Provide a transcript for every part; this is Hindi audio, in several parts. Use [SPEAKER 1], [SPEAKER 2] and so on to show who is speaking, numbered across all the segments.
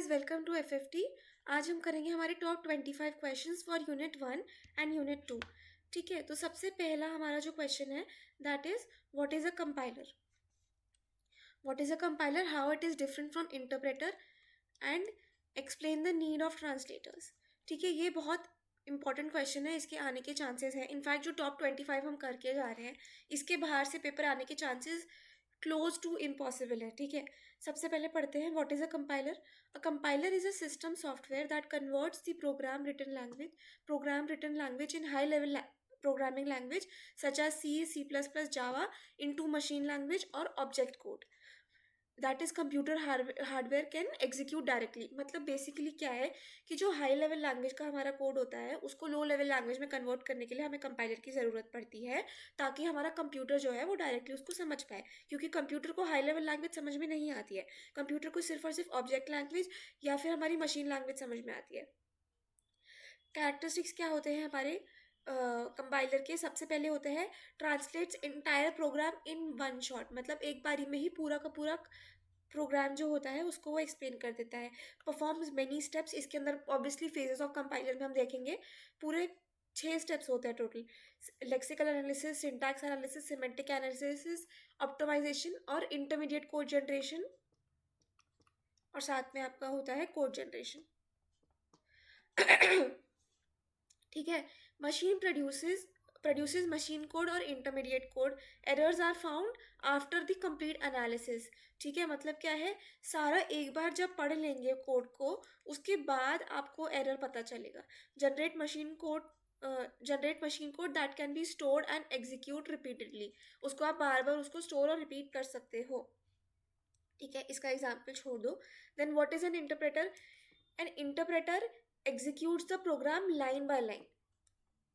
[SPEAKER 1] Guys, welcome to FFT. आज हम करेंगे हमारे top 25 questions for unit 1 and unit 2। ठीक है, तो सबसे पहला हमारा जो क्वेश्चन है that is what is a compiler. What is a compiler, how it is different from interpreter and explain the need of translators. ठीक है, ये बहुत इंपॉर्टेंट क्वेश्चन है, इसके आने के चांसेस हैं। इनफैक्ट जो टॉप 25 हम करके जा रहे हैं, इसके बाहर से पेपर आने के चांसेस क्लोज टू इम्पॉसिबल है। ठीक है, सबसे पहले पढ़ते हैं what is a compiler. A compiler is a system software that converts the program written language in high level programming language such as C, C++, Java into machine language or object code that is computer hardware can execute directly. मतलब बेसिकली क्या है कि जो हाई लेवल लैंग्वेज का हमारा कोड होता है उसको लो लेवल लैंग्वेज में कन्वर्ट करने के लिए हमें कंपाइलर की ज़रूरत पड़ती है, ताकि हमारा कंप्यूटर जो है वो डायरेक्टली उसको समझ पाए। क्योंकि कंप्यूटर को हाई लेवल लैंग्वेज समझ में नहीं आती है, कंप्यूटर को सिर्फ और सिर्फ ऑब्जेक्ट लैंग्वेज या फिर हमारी मशीन लैंग्वेज समझ में आती है। कैरेक्टरिस्टिक्स क्या होते हैं हमारे कंपाइलर के? सबसे पहले होते हैं translates entire program in one shot. मतलब एक बारी में ही पूरा का पूरा प्रोग्राम जो होता है उसको वो एक्सप्लेन कर देता है। परफॉर्म्स मेनी स्टेप्स, इसके अंदर ऑब्वियसली फेजेस ऑफ कंपाइलर में हम देखेंगे पूरे 6 स्टेप्स होते हैं total. Lexical analysis, syntax analysis, semantic analysis, optimization और इंटरमीडिएट कोड जनरेशन, और साथ में आपका होता है कोड जनरेशन। ठीक है, मशीन प्रोड्यूसेस मशीन कोड और intermediate code. Errors are found after the complete analysis. ठीक है, मतलब क्या है, सारा एक बार जब पढ़ लेंगे कोड को उसके बाद आपको एरर पता चलेगा। Generate machine code that can be stored and execute repeatedly. उसको आप बार बार उसको स्टोर और रिपीट कर सकते हो। ठीक है, इसका एग्जाम्पल छोड़ दो। Then what is an interpreter? An interpreter executes the program line by line.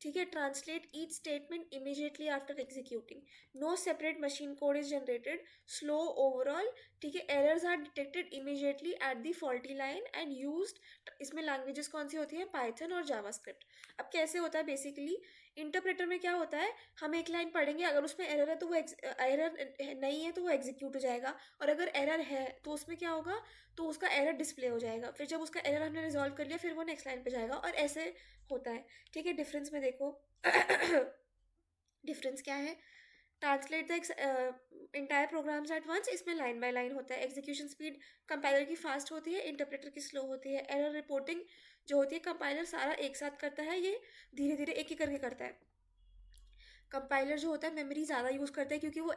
[SPEAKER 1] ठीक है, translate each statement immediately after executing. No separate machine code is generated, slow overall. ठीक है, errors are detected immediately at the faulty line and used. इसमें लैंग्वेजेस कौन सी होती हैं? पाइथन और जावास्क्रिप्ट। अब कैसे होता है बेसिकली, इंटरप्रेटर में क्या होता है, हम एक लाइन पढ़ेंगे, अगर उसमें एरर है तो वो एरर नहीं है तो वो एग्जीक्यूट हो जाएगा, और अगर एरर है तो उसमें क्या होगा, तो उसका एरर डिस्प्ले हो जाएगा। फिर जब उसका एरर हमने रिजॉल्व कर लिया फिर वो नेक्स्ट लाइन पे जाएगा, और ऐसे होता है। ठीक है, डिफरेंस में देखो। डिफरेंस क्या है? Translate the entire programs at once, इसमें लाइन बाय लाइन होता है। एग्जीक्यूशन स्पीड कंपाइलर की फास्ट होती है, इंटरप्रेटर की स्लो होती है। एरर रिपोर्टिंग जो होती है कंपाइलर सारा एक साथ करता है, ये धीरे धीरे एक ही करके करता है। कंपाइलर जो होता है मेमोरी ज़्यादा यूज़ करता है क्योंकि वो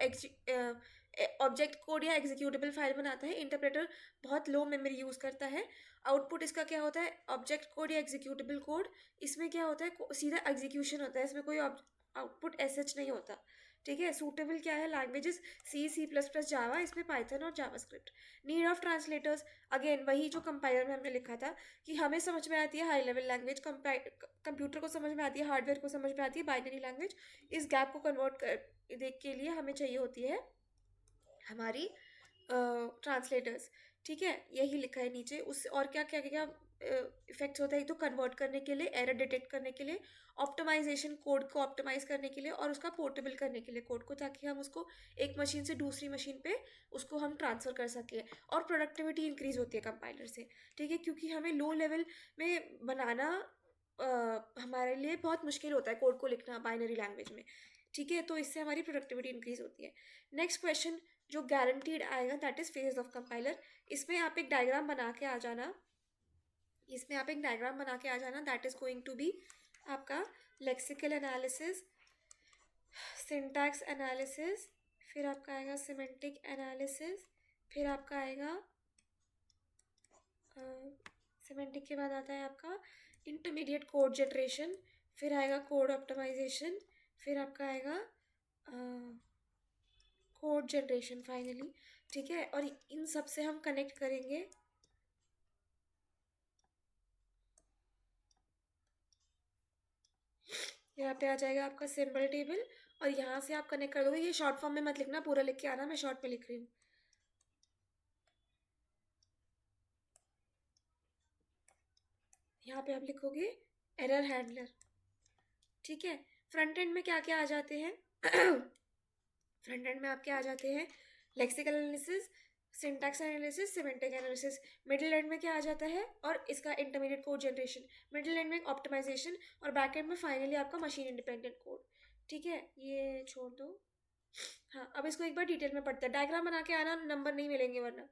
[SPEAKER 1] ऑब्जेक्ट कोड या एग्जीक्यूटेबल फाइल बनाता है। इंटरप्रेटर बहुत लो मेमोरी यूज़ करता है। आउटपुट इसका क्या होता है? ऑब्जेक्ट कोड या एग्जीक्यूटेबल कोड। इसमें क्या होता है, सीधा एग्जीक्यूशन होता है, इसमें कोई आउटपुट एसएच नहीं होता। ठीक है, सूटेबल क्या है? लैंग्वेजेस C, C++, जावा, इसमें पाइथन और JavaScript. Need of translators, again वही जो कंपाइलर में हमने लिखा था कि हमें समझ में आती है हाई लेवल लैंग्वेज, कंप्यूटर को समझ में आती है, हार्डवेयर को समझ में आती है बाइनरी लैंग्वेज। इस गैप को कन्वर्ट कर देख के लिए हमें चाहिए होती है हमारी ट्रांसलेटर्स। ठीक है, यही लिखा है नीचे। उस और क्या क्या क्या इफेक्ट्स होता है, तो कन्वर्ट करने के लिए, एरर डिटेक्ट करने के लिए, ऑप्टिमाइजेशन, कोड को ऑप्टिमाइज करने के लिए, और उसका पोर्टेबल करने के लिए कोड को, ताकि हम उसको एक मशीन से दूसरी मशीन पे उसको हम ट्रांसफ़र कर सकें। और प्रोडक्टिविटी इंक्रीज होती है कंपाइलर से। ठीक है, क्योंकि हमें लो लेवल में बनाना हमारे लिए बहुत मुश्किल होता है कोड को लिखना बाइनरी लैंग्वेज में। ठीक है, तो इससे हमारी प्रोडक्टिविटी इंक्रीज होती है। नेक्स्ट क्वेश्चन जो गारंटीड आएगा that is phase of compiler. इसमें आप एक डायग्राम बना के आ जाना, that is going to be आपका लेक्सिकल एनालिसिस, सिंटैक्स एनालिसिस, फिर आपका आएगा सिमेंटिक एनालिसिस, फिर आपका आएगा सिमेंटिक के बाद आता है आपका इंटरमीडिएट कोड जनरेशन, फिर आएगा कोड ऑप्टिमाइजेशन, फिर आपका आएगा कोड जनरेशन फाइनली। ठीक है, और इन सब से हम कनेक्ट करेंगे यहाँ पे आ जाएगा आपका सिंबल टेबल, और यहाँ से आप कनेक्ट कर दोगे। ये शॉर्ट फॉर्म में मत लिखना, पूरा लिख के आना, मैं शॉर्ट में लिख रही हूँ। यहाँ पे आप लिखोगे एरर हैंडलर। ठीक है, फ्रंट एंड में क्या क्या आ जाते हैं? फ्रंट एंड में आपके आ जाते हैं lexical analysis, syntax analysis, semantic analysis. Middle and में क्या आ जाता है, और इसका intermediate code generation, middle and में ऑप्टिमाइजेशन, और बैक एंड में फाइनली आपका मशीन इंडिपेंडेंट कोड। ठीक है, ये छोड़ दो। हाँ, अब इसको एक बार डिटेल में पढ़ते हैं, डायग्राम बना के आना, नंबर नहीं मिलेंगे वरना।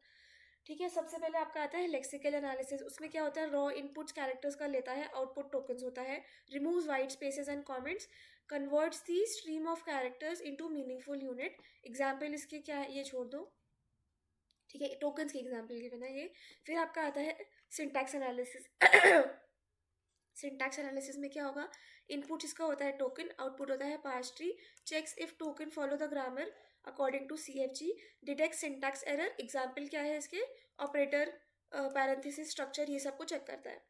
[SPEAKER 1] ठीक है, सबसे पहले आपका आता है लेक्सिकल एनालिसिस। उसमें क्या होता है, रॉ इनपुट्स कैरेक्टर्स का लेता है, आउटपुट टोकन्स होता है, removes white spaces and comments, converts the stream of characters into meaningful unit. Example इसके क्या है, ये छोड़ दो। ठीक है, टोकन्स की एग्जाम्पल के बिना ये। फिर आपका आता है सिंटैक्स एनालिसिस। सिंटैक्स एनालिसिस में क्या होगा, इनपुट इसका होता है टोकन, आउटपुट होता है parse tree, checks if token follow the grammar according to CFG, detect syntax error. Example क्या है इसके, ऑपरेटर, पैरेंथेसिस, स्ट्रक्चर, ये सब को चेक करता है।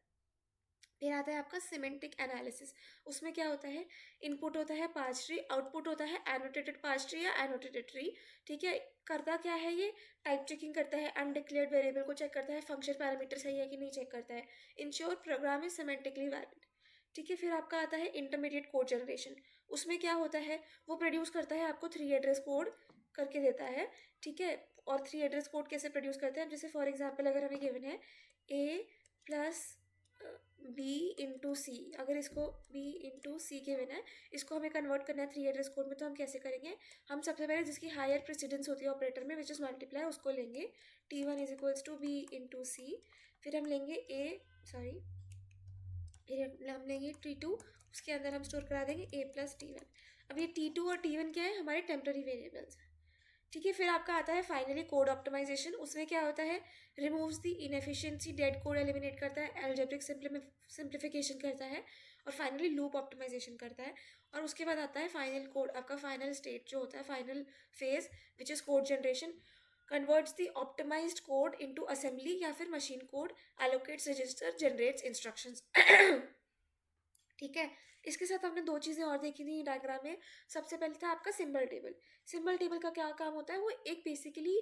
[SPEAKER 1] फिर आता है आपका सिमेंटिक एनालिसिस। उसमें क्या होता है, इनपुट होता है पार्स ट्री, आउटपुट होता है एनोटेटेड पार्स ट्री या एनोटेटेड ट्री। ठीक है, करता क्या है ये, टाइप चेकिंग करता है, अनडिक्लेयर्ड वेरिएबल को चेक करता है, फंक्शन पैरामीटर सही है कि नहीं चेक करता है, ensure program is semantically valid. ठीक है, फिर आपका आता है इंटरमीडिएट कोड जनरेशन। उसमें क्या होता है, वो प्रोड्यूस करता है आपको 3 एड्रेस कोड करके देता है। ठीक है, और 3 एड्रेस कोड कैसे प्रोड्यूस करते हैं, जैसे फॉर एग्जाम्पल अगर हमें गिवन है A प्लस बी इंटू सी, अगर इसको बी इंटू सी के बिना है, इसको हमें कन्वर्ट करना है 3 एड्रेस कोड में, तो हम कैसे करेंगे, हम सबसे पहले जिसकी हायर प्रेसिडेंस होती है ऑपरेटर में, विच इज़ मल्टीप्लाई, उसको लेंगे, T1 is equals to B into C. फिर हम लेंगे फिर हम लेंगे T2, उसके अंदर हम स्टोर करा देंगे A प्लस T1। अब ये T2 और T1 क्या है, हमारे टेम्प्रेरी वेरिएबल्स हैं। ठीक है, फिर आपका आता है फाइनली कोड ऑप्टिमाइजेशन। उसमें क्या होता है, removes the inefficiency, dead code eliminate करता है, एल्जेब्रिक सिंप्लीफिकेशन करता है, और फाइनली लूप ऑप्टिमाइजेशन करता है। और उसके बाद आता है फाइनल कोड, आपका फाइनल स्टेट जो होता है, final phase which is code generation, converts the optimized code into assembly या फिर machine code, allocates register, generates instructions. ठीक है, इसके साथ हमने 2 चीज़ें और देखी थी डायग्राम में। सबसे पहले था आपका सिंबल टेबल। सिंबल टेबल का क्या काम होता है, वो एक बेसिकली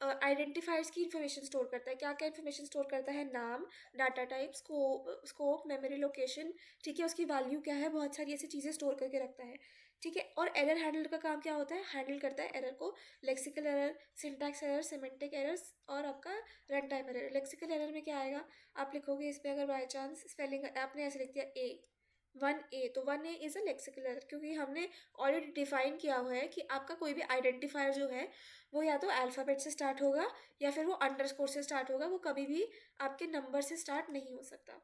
[SPEAKER 1] आइडेंटिफायर्स की इन्फॉर्मेशन स्टोर करता है। क्या क्या इन्फॉर्मेशन स्टोर करता है, नाम, data type, scope, memory location. ठीक है, उसकी वैल्यू क्या है, बहुत सारी ऐसी चीज़ें स्टोर करके रखता है। ठीक है, और एरर हैंडलर का काम क्या होता है, हैंडल करता है एरर को, lexical error, syntax error, semantic errors, और आपका run time error. Lexical error में क्या आएगा, आप लिखोगे इसमें अगर बाई चांस स्पेलिंग आपने ऐसे लिख दिया A, तो 1A is a lexical error, क्योंकि हमने ऑलरेडी डिफाइन किया हुआ है कि आपका कोई भी आइडेंटिफायर जो है वो या तो अल्फ़ाबेट से स्टार्ट होगा या फिर वो अंडरस्कोर से स्टार्ट होगा, वो कभी भी आपके नंबर से स्टार्ट नहीं हो सकता।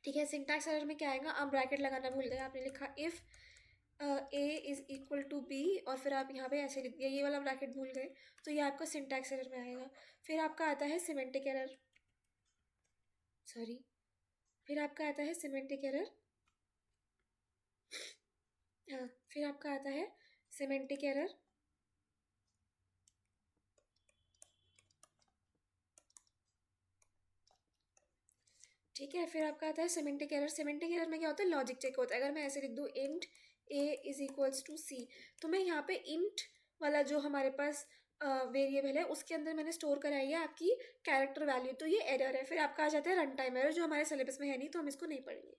[SPEAKER 1] ठीक है, सिंटैक्स एरर में क्या आएगा, आप ब्रैकेट लगाना भूल गए, आपने लिखा if A is equal to B, और फिर आप यहाँ पे ऐसे लिख दिया, ये वाला ब्रैकेट भूल गए, तो ये आपका सिंटैक्स एरर में आएगा। फिर आपका आता है सिमेंटिक एरर, सॉरी, फिर आपका आता है सिमेंटिक एरर। हाँ, फिर आपका आता है सिमेंटिक एरर। ठीक है, फिर आपका आता है सिमेंटिक एरर। सिमेंटिक एरर में क्या होता है, लॉजिक चेक होता है। अगर मैं ऐसे लिख दूँ int A is equals to C, तो मैं यहाँ पे इंट वाला जो हमारे पास वेरिएबल है उसके अंदर मैंने स्टोर कराई है आपकी कैरेक्टर वैल्यू, तो ये एरर है। फिर आपका आ जाता है रन टाइम एरर, जो हमारे सिलेबस में है नहीं, तो हम इसको नहीं पढ़ेंगे।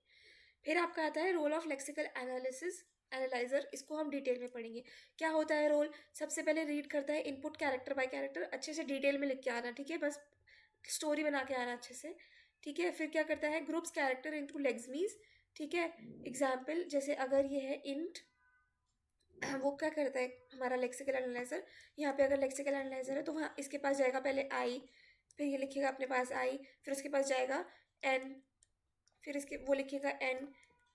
[SPEAKER 1] फिर आपका आता है role of lexical analysis analyzer, इसको हम डिटेल में पढ़ेंगे। क्या होता है रोल, सबसे पहले रीड करता है इनपुट कैरेक्टर बाय कैरेक्टर, अच्छे से डिटेल में लिख के आना, ठीक है, बस स्टोरी बना के आना अच्छे से। ठीक है, फिर क्या करता है, ग्रुप्स कैरेक्टर इनटू लेग्समीज। ठीक है, एग्जाम्पल जैसे अगर ये है इंट, वो क्या करता है हमारा लेक्सिकल एनालाइजर, यहाँ पे अगर लेक्सिकल एनालाइजर है तो वहाँ इसके पास जाएगा पहले आई, फिर ये लिखेगा अपने पास आई, फिर उसके पास जाएगा एन, फिर इसके वो लिखेगा एन,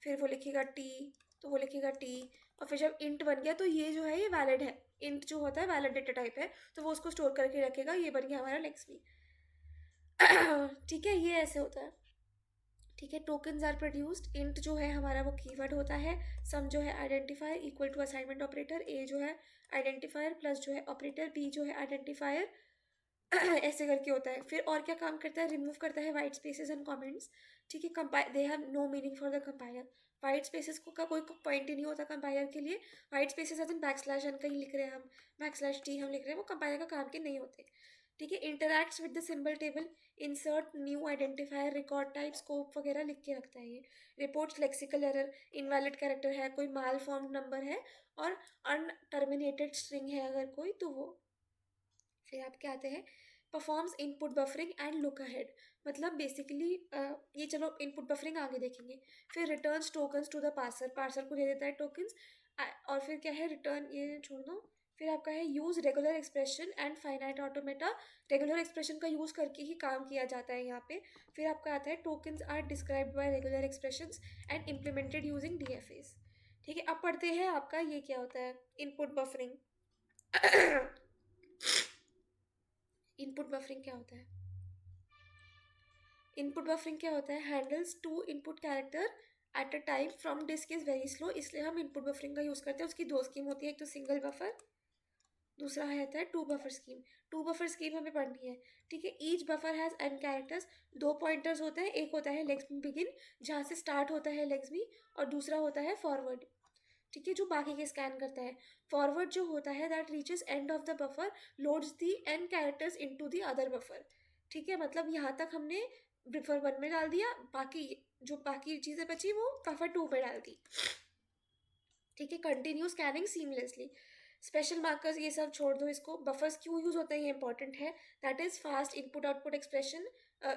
[SPEAKER 1] फिर वो लिखेगा टी, तो वो लिखेगा टी, और फिर जब इंट बन गया तो ये जो है ये वैलिड है, इंट जो होता है वैलिड डेटा टाइप है, तो वो उसको स्टोर करके रखेगा, ये बन गया हमारा लेक्समी। ठीक है, ये ऐसे होता है। ठीक है, टोकन्स आर प्रोड्यूस्ड, इंट जो है हमारा वो कीवर्ड होता है, सम जो है identifier equal to assignment operator, A जो है आइडेंटिफायर प्लस जो है ऑपरेटर, बी जो है आइडेंटिफायर, ऐसे करके होता है। फिर और क्या काम करता है, रिमूव करता है वाइट स्पेसेस एंड कमेंट्स। ठीक है, they have no meaning for the compiler. White spaces को का कोई पॉइंट ही नहीं होता कंपाइलर के लिए। White spaces as in back slash n कहीं लिख रहे हैं हम, बैक स्लैश टी हम लिख रहे हैं, वो कंपाइलर का काम के नहीं होते। ठीक है, interacts with the symbol table, insert new identifier, record type, scope वगैरह लिख के रखता है ये। Reports lexical error, invalid character है, कोई माल फॉर्म नंबर है, और अनटर्मिनेटेड स्ट्रिंग है अगर कोई, तो वो। फिर आप क्या आते हैं performs input buffering and look ahead. मतलब बेसिकली ये चलो इनपुट बफरिंग आगे देखेंगे। फिर returns tokens to the parser, parser को दे देता है टोकन्स। और फिर क्या है, रिटर्न ये छोड़ दो। फिर आपका है use regular expression and finite automata. Regular expression का यूज़ करके ही काम किया जाता है यहाँ पे। फिर आपका आता है tokens are described by regular expressions and implemented using DFS. ठीक है, अब पढ़ते हैं आपका ये क्या होता है, इनपुट बफरिंग। इनपुट बफरिंग क्या होता है? इनपुट बफरिंग क्या होता है? Handles to input character at a time from disk is very slow, इसलिए हम इनपुट बफरिंग का यूज़ करते हैं। उसकी दो स्कीम होती है, एक तो सिंगल बफर, दूसरा रहता है two buffer scheme. Two buffer scheme हमें पढ़नी है। ठीक है, each buffer has n characters. दो पॉइंटर्स होते हैं, एक होता है लेग्स मी बिगिन जहाँ से स्टार्ट होता है लेग्स मी, और दूसरा होता है फॉरवर्ड। ठीक है, जो बाकी के स्कैन करता है। फॉरवर्ड जो होता है that reaches end of the buffer loads the n characters into the other buffer. ठीक है, मतलब यहाँ तक हमने बफर 1 में डाल दिया, बाकी जो बाकी चीज़ें बची वो बफर 2 में डाल दी। ठीक है, continue scanning seamlessly. Special markers ये सब छोड़ दो, इसको बफर्स क्यों यूज होते हैं ये इंपॉर्टेंट है। That is fast input output expression,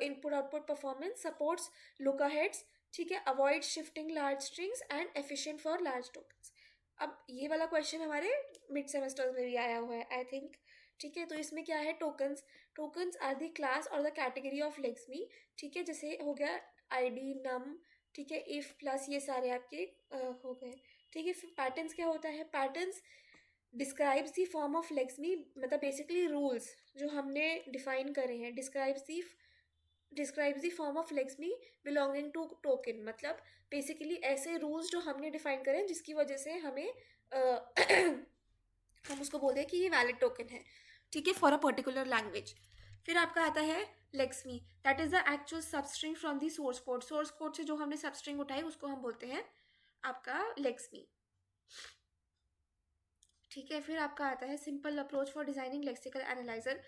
[SPEAKER 1] input output performance, supports look aheads. ठीक है, avoid shifting large strings and efficient for large tokens. अब ये वाला क्वेश्चन हमारे मिड सेमेस्टर्स में भी आया हुआ है आई थिंक। ठीक है, तो इसमें क्या है, tokens. Tokens are the class और द कैटेगरी ऑफ लेक्समी। ठीक है, जैसे हो गया आईडी नम। ठीक है, इफ प्लस ये सारे आपके हो गए। ठीक है, फिर पैटर्न्स क्या होता है, patterns describes the form of lexeme, मतलब बेसिकली रूल्स जो हमने डिफाइन करे हैं। Describes the form of lexeme belonging to token, मतलब बेसिकली ऐसे रूल्स जो हमने डिफाइन करे हैं जिसकी वजह से हमें हम उसको बोलते हैं कि ये वैलिड टोकन है। ठीक है, फॉर अ पर्टिकुलर लैंग्वेज। फिर आपका आता है lexeme, that is the actual substring from the source code. Source code से जो हमने सबस्ट्रिंग उठाई उसको हम बोलते हैं आपका लेक्समी। ठीक है, फिर आपका आता है simple approach for designing lexical analyser.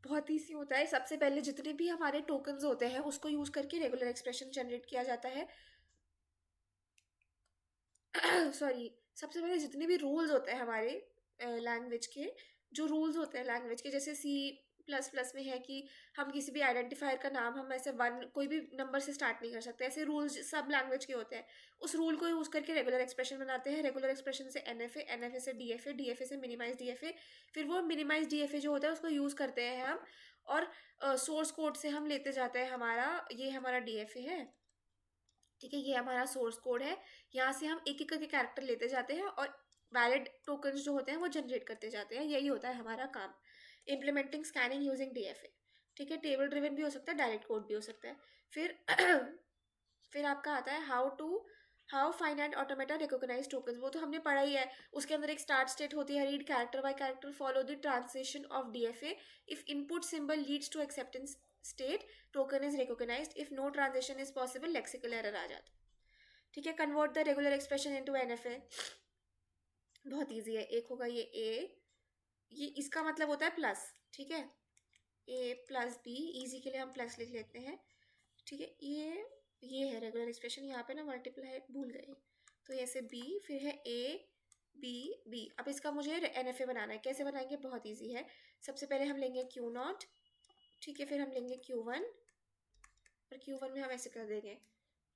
[SPEAKER 1] बहुत ईजी होता है। सबसे पहले जितने भी हमारे टोकन्स होते हैं उसको यूज करके रेगुलर एक्सप्रेशन जनरेट किया जाता है। सॉरी, सबसे पहले जितने भी रूल्स होते हैं हमारे लैंग्वेज के, जो रूल्स होते हैं लैंग्वेज के, जैसे सी प्लस प्लस में है कि हम किसी भी आइडेंटिफायर का नाम हम ऐसे वन कोई भी नंबर से स्टार्ट नहीं कर सकते, ऐसे रूल्स सब लैंग्वेज के होते हैं। उस रूल को यूज़ करके रेगुलर एक्सप्रेशन बनाते हैं। रेगुलर एक्सप्रेशन से एनएफए, एनएफए से डीएफए, डीएफए से मिनिमाइज डीएफए। फिर वो मिनिमाइज डीएफए जो होता है उसको यूज़ करते हैं हम, और सोर्स कोड से हम लेते जाते हैं हमारा, ये हमारा डीएफए है। ठीक है, ये हमारा सोर्स कोड है। यहाँ से हम एक एक करके कैरेक्टर लेते जाते हैं और वैलिड टोकन्स जो होते हैं वो जनरेट करते जाते हैं। यही होता है हमारा काम। Implementing scanning using DFA. ठीक है, टेबल ड्रिवन भी हो सकता है, डायरेक्ट कोड भी हो सकता है। फिर फिर आपका आता है how finite automata recognize tokens. वो तो हमने पढ़ा ही है। उसके अंदर एक स्टार्ट स्टेट होती है, read character by character, follow the translation of DFA. If input symbol leads to acceptance state, token is recognized. If no transaction is possible, lexical error आ जाता है। ठीक है, convert the regular expression into NFA. बहुत इजी है। एक होगा ये ए, ये इसका मतलब होता है प्लस। ठीक है, ए प्लस बी, इजी के लिए हम प्लस लिख लेते हैं। ठीक है, ये है रेगुलर एक्सप्रेशन। यहाँ पे ना मल्टीप्लाई भूल गए, तो ऐसे बी, फिर है ए बी बी। अब इसका मुझे एनएफए बनाना है। कैसे बनाएंगे, बहुत इजी है। सबसे पहले हम लेंगे क्यू नॉट। ठीक है, फिर हम लेंगे Q1, और Q1 में हम ऐसे कर देंगे।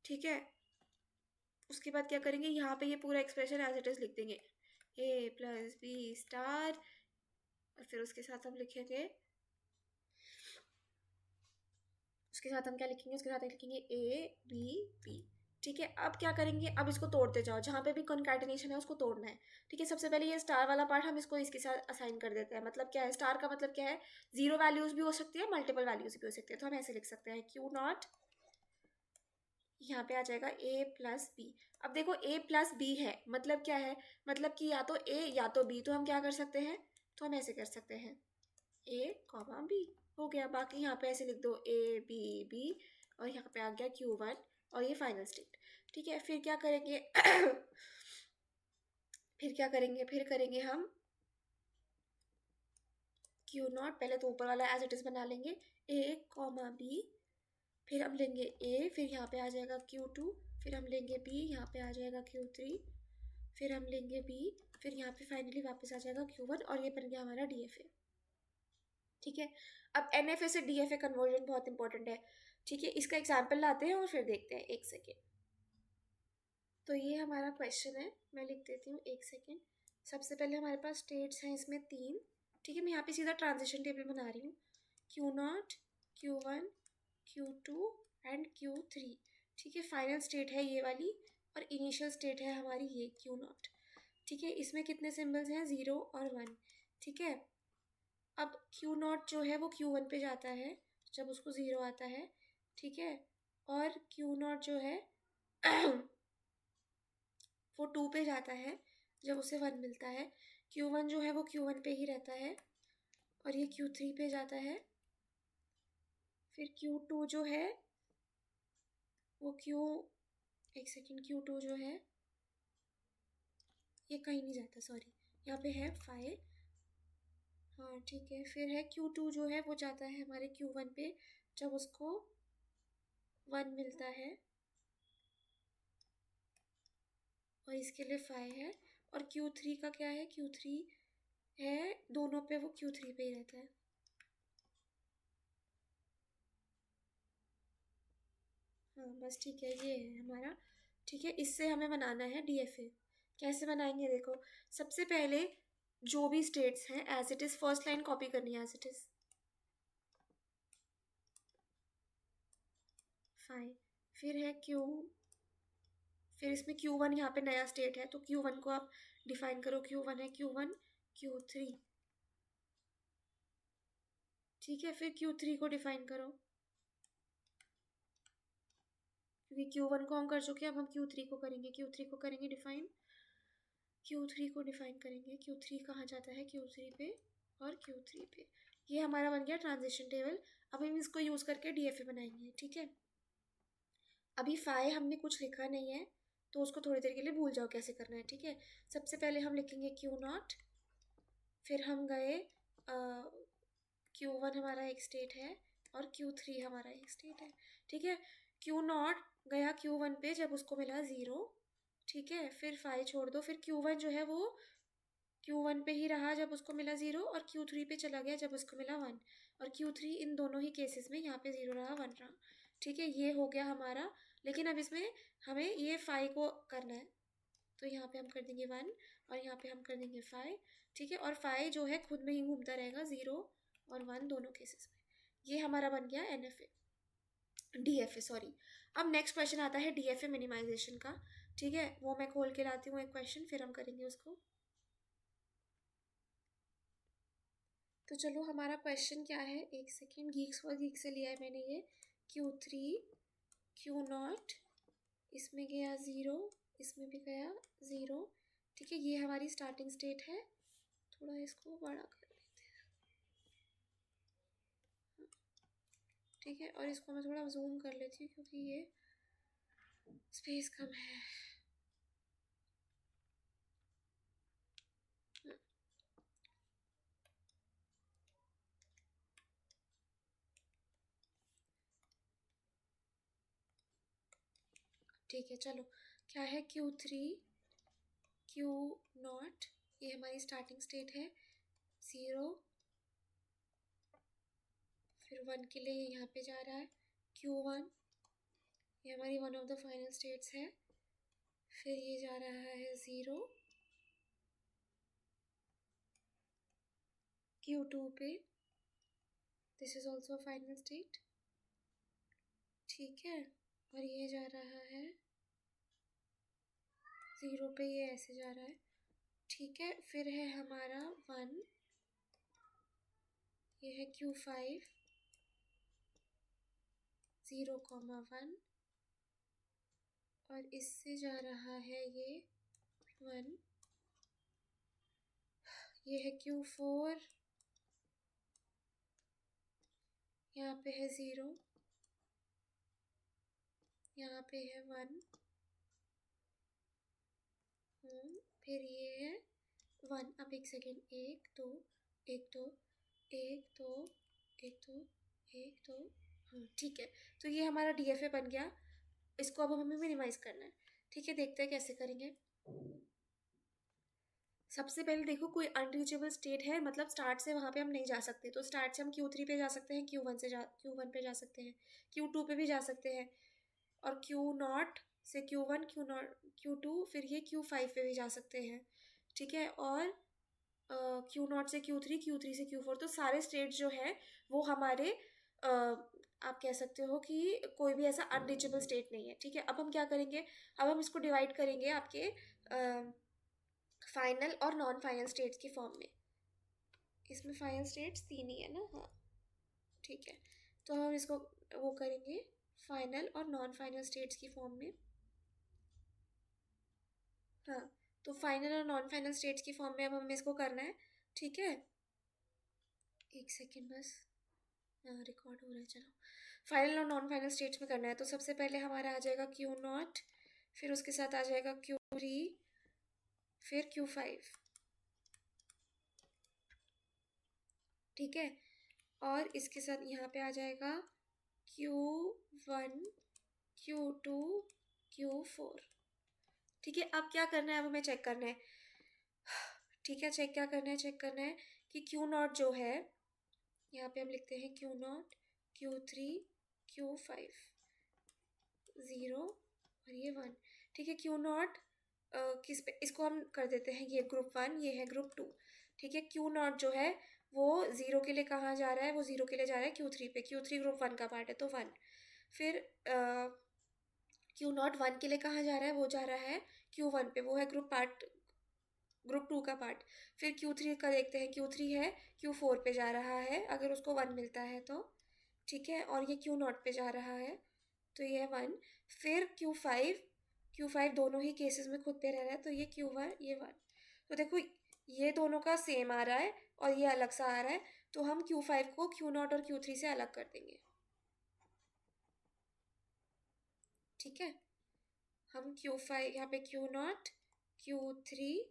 [SPEAKER 1] ठीक है, उसके बाद क्या करेंगे, यहाँ पे ये पूरा एक्सप्रेशन एज इट इज लिख देंगे, ए प्लस बी स्टार। और फिर उसके साथ हम लिखेंगे, उसके साथ हम क्या लिखेंगे, उसके साथ लिखेंगे ए बी बी। ठीक है, अब क्या करेंगे, अब इसको तोड़ते जाओ, जहाँ पे भी कॉन्कैटिनेशन है उसको तोड़ना है। ठीक है, सबसे पहले ये स्टार वाला पार्ट हम इसको इसके साथ असाइन कर देते हैं। मतलब क्या है, स्टार का मतलब क्या है, जीरो वैल्यूज भी हो सकती है, मल्टीपल वैल्यूज भी हो सकती है। तो हम ऐसे लिख सकते हैं क्यू नॉट, यहाँ पे आ जाएगा ए प्लस बी। अब देखो ए प्लस बी है, मतलब क्या है, मतलब कि या तो ए या तो बी। तो हम क्या कर सकते हैं, तो हम ऐसे कर सकते हैं ए कॉमा बी, हो गया। बाकी यहाँ पे ऐसे लिख दो ए बी बी, और यहाँ पे आ गया Q1, और ये फाइनल स्टेट। ठीक है, फिर क्या करेंगे फिर करेंगे हम Q नॉट, पहले तो ऊपर वाला एज इट इज बना लेंगे, ए कॉमा बी, फिर हम लेंगे ए, फिर यहाँ पे आ जाएगा Q2, फिर हम लेंगे बी, यहाँ पे आ जाएगा Q3, फिर हम लेंगे बी, फिर यहाँ पे फाइनली वापस आ जाएगा Q1, और ये बन गया हमारा डीएफए। ठीक है। अब NFA से DFA कन्वर्जन बहुत इंपॉर्टेंट है, ठीक है। इसका एग्जाम्पल लाते हैं और फिर देखते हैं, एक सेकेंड। तो ये हमारा क्वेश्चन है, मैं लिख देती हूँ, एक सेकेंड। सबसे पहले हमारे पास स्टेट्स हैं इसमें 3, ठीक है। मैं यहाँ पे सीधा ट्रांजिशन टेबल बना रही हूँ, Q0, Q1, Q2 and Q3, ठीक है। फाइनल स्टेट है ये वाली और इनिशियल स्टेट है हमारी ये Q0, ठीक है। इसमें कितने सिंबल्स हैं, 0 और 1, ठीक है। अब Q0 जो है वो Q1 पे जाता है जब उसको 0 आता है, ठीक है। और Q0 जो है वो 2 पे जाता है जब उसे 1 मिलता है। Q1 जो है वो Q1 पे ही रहता है और ये Q3 पे जाता है। फिर Q2 जो है वो एक सेकेंड, Q2 जो है ये कहीं नहीं जाता, सॉरी, यहाँ पे है 5, हाँ ठीक है। फिर है Q2 जो है वो जाता है हमारे Q1 पे जब उसको 1 मिलता है और इसके लिए 5 है। और Q3 का क्या है, Q3 है दोनों पे, वो Q3 पे ही रहता है। हाँ बस ठीक है, ये है हमारा, ठीक है। इससे हमें बनाना है DFA। कैसे बनाएंगे, देखो, सबसे पहले जो भी स्टेट्स हैं as it is, first line copy करनी है एज इट इज़ 5। फिर है फिर इसमें Q1 यहाँ पे नया स्टेट है तो Q1 को आप डिफाइन करो, Q1 है Q1, Q3, ठीक है। फिर Q3 को डिफाइन करो, क्योंकि Q1 को हम कर चुके हैं, अब हम Q3 को करेंगे, Q3 को करेंगे डिफाइन, Q3 को डिफाइन करेंगे। Q3 कहाँ जाता है, Q3 पे और Q3 पे। ये हमारा बन गया ट्रांजिशन टेबल। अब हम इसको यूज़ करके DFA बनाएंगे, ठीक है। अभी 5 हमने कुछ लिखा नहीं है तो उसको थोड़ी देर के लिए भूल जाओ कैसे करना है, ठीक है। सबसे पहले हम लिखेंगे Q0, फिर हम गए Q1 हमारा एक स्टेट है और Q3 हमारा एक स्टेट है, ठीक है। Q0 गया Q1 पे जब उसको मिला 0, ठीक है। फिर 5 छोड़ दो, फिर Q1 जो है वो Q1 पे ही रहा जब उसको मिला 0 और Q3 पे चला गया जब उसको मिला 1। और Q3 इन दोनों ही केसेस में, यहाँ पे 0 रहा 1 रहा, ठीक है। ये हो गया हमारा। लेकिन अब इसमें हमें ये 5 को करना है तो यहाँ पे हम कर देंगे 1 और यहाँ पे हम कर देंगे 5, ठीक है। और 5 जो है खुद में ही घूमता रहेगा 0 और 1 दोनों केसेस में। ये हमारा बन गया NFA, DFA सॉरी। अब नेक्स्ट क्वेश्चन आता है DFA मिनिमाइजेशन का, ठीक है। वो मैं खोल के लाती हूँ एक क्वेश्चन, फिर हम करेंगे उसको। तो चलो हमारा क्वेश्चन क्या है, एक सेकेंड, गीक्स फॉर गीक से लिया है मैंने ये। Q3, Q0, इसमें गया 0, इसमें भी गया 0, ठीक है। ये हमारी स्टार्टिंग स्टेट है। थोड़ा इसको बड़ा कर लेते हैं, ठीक है। और इसको मैं थोड़ा जूम कर लेती हूँ क्योंकि ये स्पेस कम है। ठीक है चलो, क्या है, Q3, Q0, ये हमारी स्टार्टिंग स्टेट है 0, फिर 1 के लिए ये यहाँ पे जा रहा है Q1, ये हमारी one of the final states है। फिर ये जा रहा है 0 Q2 पे, this is also final state, ठीक है। और ये जा रहा है 0 पे, ये ऐसे जा रहा है, ठीक है। फिर है हमारा 1, ये है Q5, 0,1 और इससे जा रहा है ये 1, ये है Q4, यहाँ पे है 0, यहाँ पे है 1, फिर ये है 1। अब एक सेकेंड, 1 2 1 2 1 2 1 2 1 2, हाँ ठीक है। तो ये हमारा DFA बन गया। इसको अब हमें मिनिमाइज करना है, ठीक है। देखते हैं कैसे करेंगे। सबसे पहले देखो कोई अनरीचेबल स्टेट है, मतलब स्टार्ट से वहाँ पे हम नहीं जा सकते, तो स्टार्ट से हम Q3 पे जा सकते हैं, Q1 पे जा सकते हैं, Q2 पे भी जा सकते हैं, और Q0 से Q1, Q2, फिर ये Q5 पे भी जा सकते हैं, ठीक है। और Q0 से Q3, Q3 से Q4, तो सारे स्टेट जो है वो हमारे आप कह सकते हो कि कोई भी ऐसा अनरीचेबल स्टेट नहीं है, ठीक है। अब हम क्या करेंगे, अब हम इसको डिवाइड करेंगे आपके फाइनल और नॉन फाइनल स्टेट्स की फॉर्म में। इसमें फाइनल स्टेट्स 3 ही है ना, हाँ ठीक है। तो हम इसको वो करेंगे फाइनल और नॉन फाइनल स्टेट्स की फॉर्म में। हाँ, तो फाइनल और नॉन फाइनल स्टेट्स की फॉर्म में अब हमें इसको करना है, ठीक है। एक सेकेंड बस, हाँ रिकॉर्ड हो रहा है, चलो। फाइनल और नॉन फाइनल स्टेट्स में करना है, तो सबसे पहले हमारा आ जाएगा Q0, फिर उसके साथ आ जाएगा Q3, फिर Q5, ठीक है। और इसके साथ यहाँ पे आ जाएगा Q1, Q2, Q4, ठीक है। अब क्या करना है, अब हमें चेक करना है, ठीक है। चेक क्या करना है, चेक करना है कि Q0 जो है, यहाँ पे हम लिखते हैं Q0, Q3, Q5, 0 और ये 1, ठीक है। Q0 किस पे, इसको हम कर देते हैं, ये ग्रुप 1, ये है ग्रुप 2, ठीक है। Q0 जो है वो 0 के लिए कहाँ जा रहा है, वो 0 के लिए जा रहा है Q3 पे, Q3 ग्रुप 1 का पार्ट है तो 1। फिर Q0 1 के लिए कहाँ जा रहा है, वो जा रहा है Q1 पे, वो है ग्रुप 2 का पार्ट। फिर Q3 का देखते हैं, Q3 है Q4 पे जा रहा है अगर उसको 1 मिलता है तो, ठीक है। और ये Q0 पे जा रहा है तो ये है 1। फिर Q5 दोनों ही केसेस में खुद पे रह रहा है, तो ये Q1, ये 1। तो देखो ये दोनों का सेम आ रहा है और ये अलग सा आ रहा है, तो हम Q5 को Q0 और Q3 से अलग कर देंगे, ठीक है। हम Q5 यहाँ पे Q0, Q3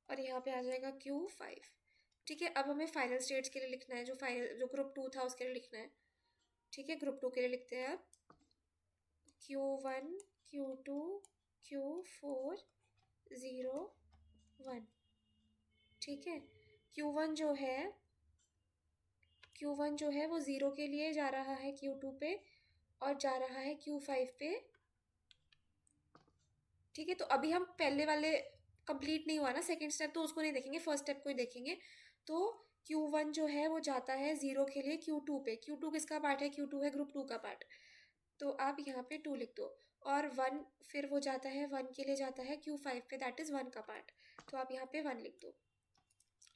[SPEAKER 1] और यहाँ पे आ जाएगा Q5, ठीक है। अब हमें फाइनल स्टेट्स के लिए लिखना है, जो ग्रुप 2 था उसके लिए लिखना है, ठीक है। ग्रुप 2 के लिए लिखते हैं अब Q1, Q2, Q4, 0, 1, ठीक है। Q1 जो है वो 0 के लिए जा रहा है Q2 पे और जा रहा है Q5 पे, ठीक है। तो अभी हम पहले वाले कंप्लीट नहीं हुआ ना सेकंड स्टेप, तो उसको नहीं देखेंगे, फर्स्ट स्टेप को ही देखेंगे। तो Q1 जो है वो जाता है 0 के लिए Q2 पे, Q2 किसका पार्ट है, Q2 है ग्रुप 2 का पार्ट, तो आप यहाँ पे 2 लिख दो। और 1 फिर वो जाता है 1 के लिए जाता है Q5 पे, दैट इज़ 1 का पार्ट, तो आप यहाँ पे 1 लिख दो।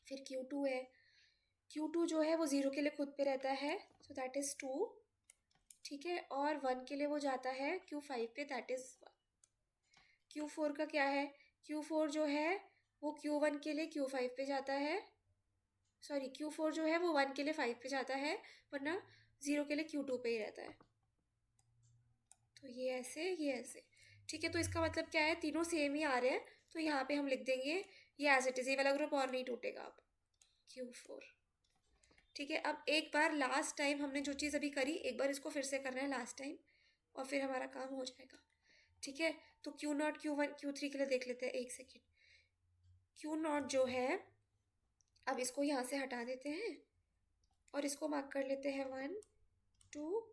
[SPEAKER 1] फिर Q2 है, Q2 जो है वो 0 के लिए खुद पे रहता है, सो दैट इज़ 2, ठीक है। और 1 के लिए वो जाता है Q5 पे, दैट इज़ 1। Q4 का क्या है, Q4 जो है वो Q1 के लिए Q5 पे जाता है, सॉरी Q4 जो है वो 1 के लिए 5 पे जाता है, वरना 0 के लिए Q2 पे ही रहता है। तो ये ऐसे, ठीक है। तो इसका मतलब क्या है, तीनों सेम ही आ रहे हैं, तो यहाँ पे हम लिख देंगे ये एज इट इज़, ये वाला ग्रुप और नहीं टूटेगा अब, Q4, ठीक है। अब एक बार लास्ट टाइम हमने जो चीज़ अभी करी, एक बार इसको फिर से करना है लास्ट टाइम, और फिर हमारा काम हो जाएगा, ठीक है। तो Q0, Q1, Q3 के लिए देख लेते हैं, एक सेकेंड। Q0 जो है, अब इसको यहाँ से हटा देते हैं और इसको मार्क कर लेते हैं 1, 2,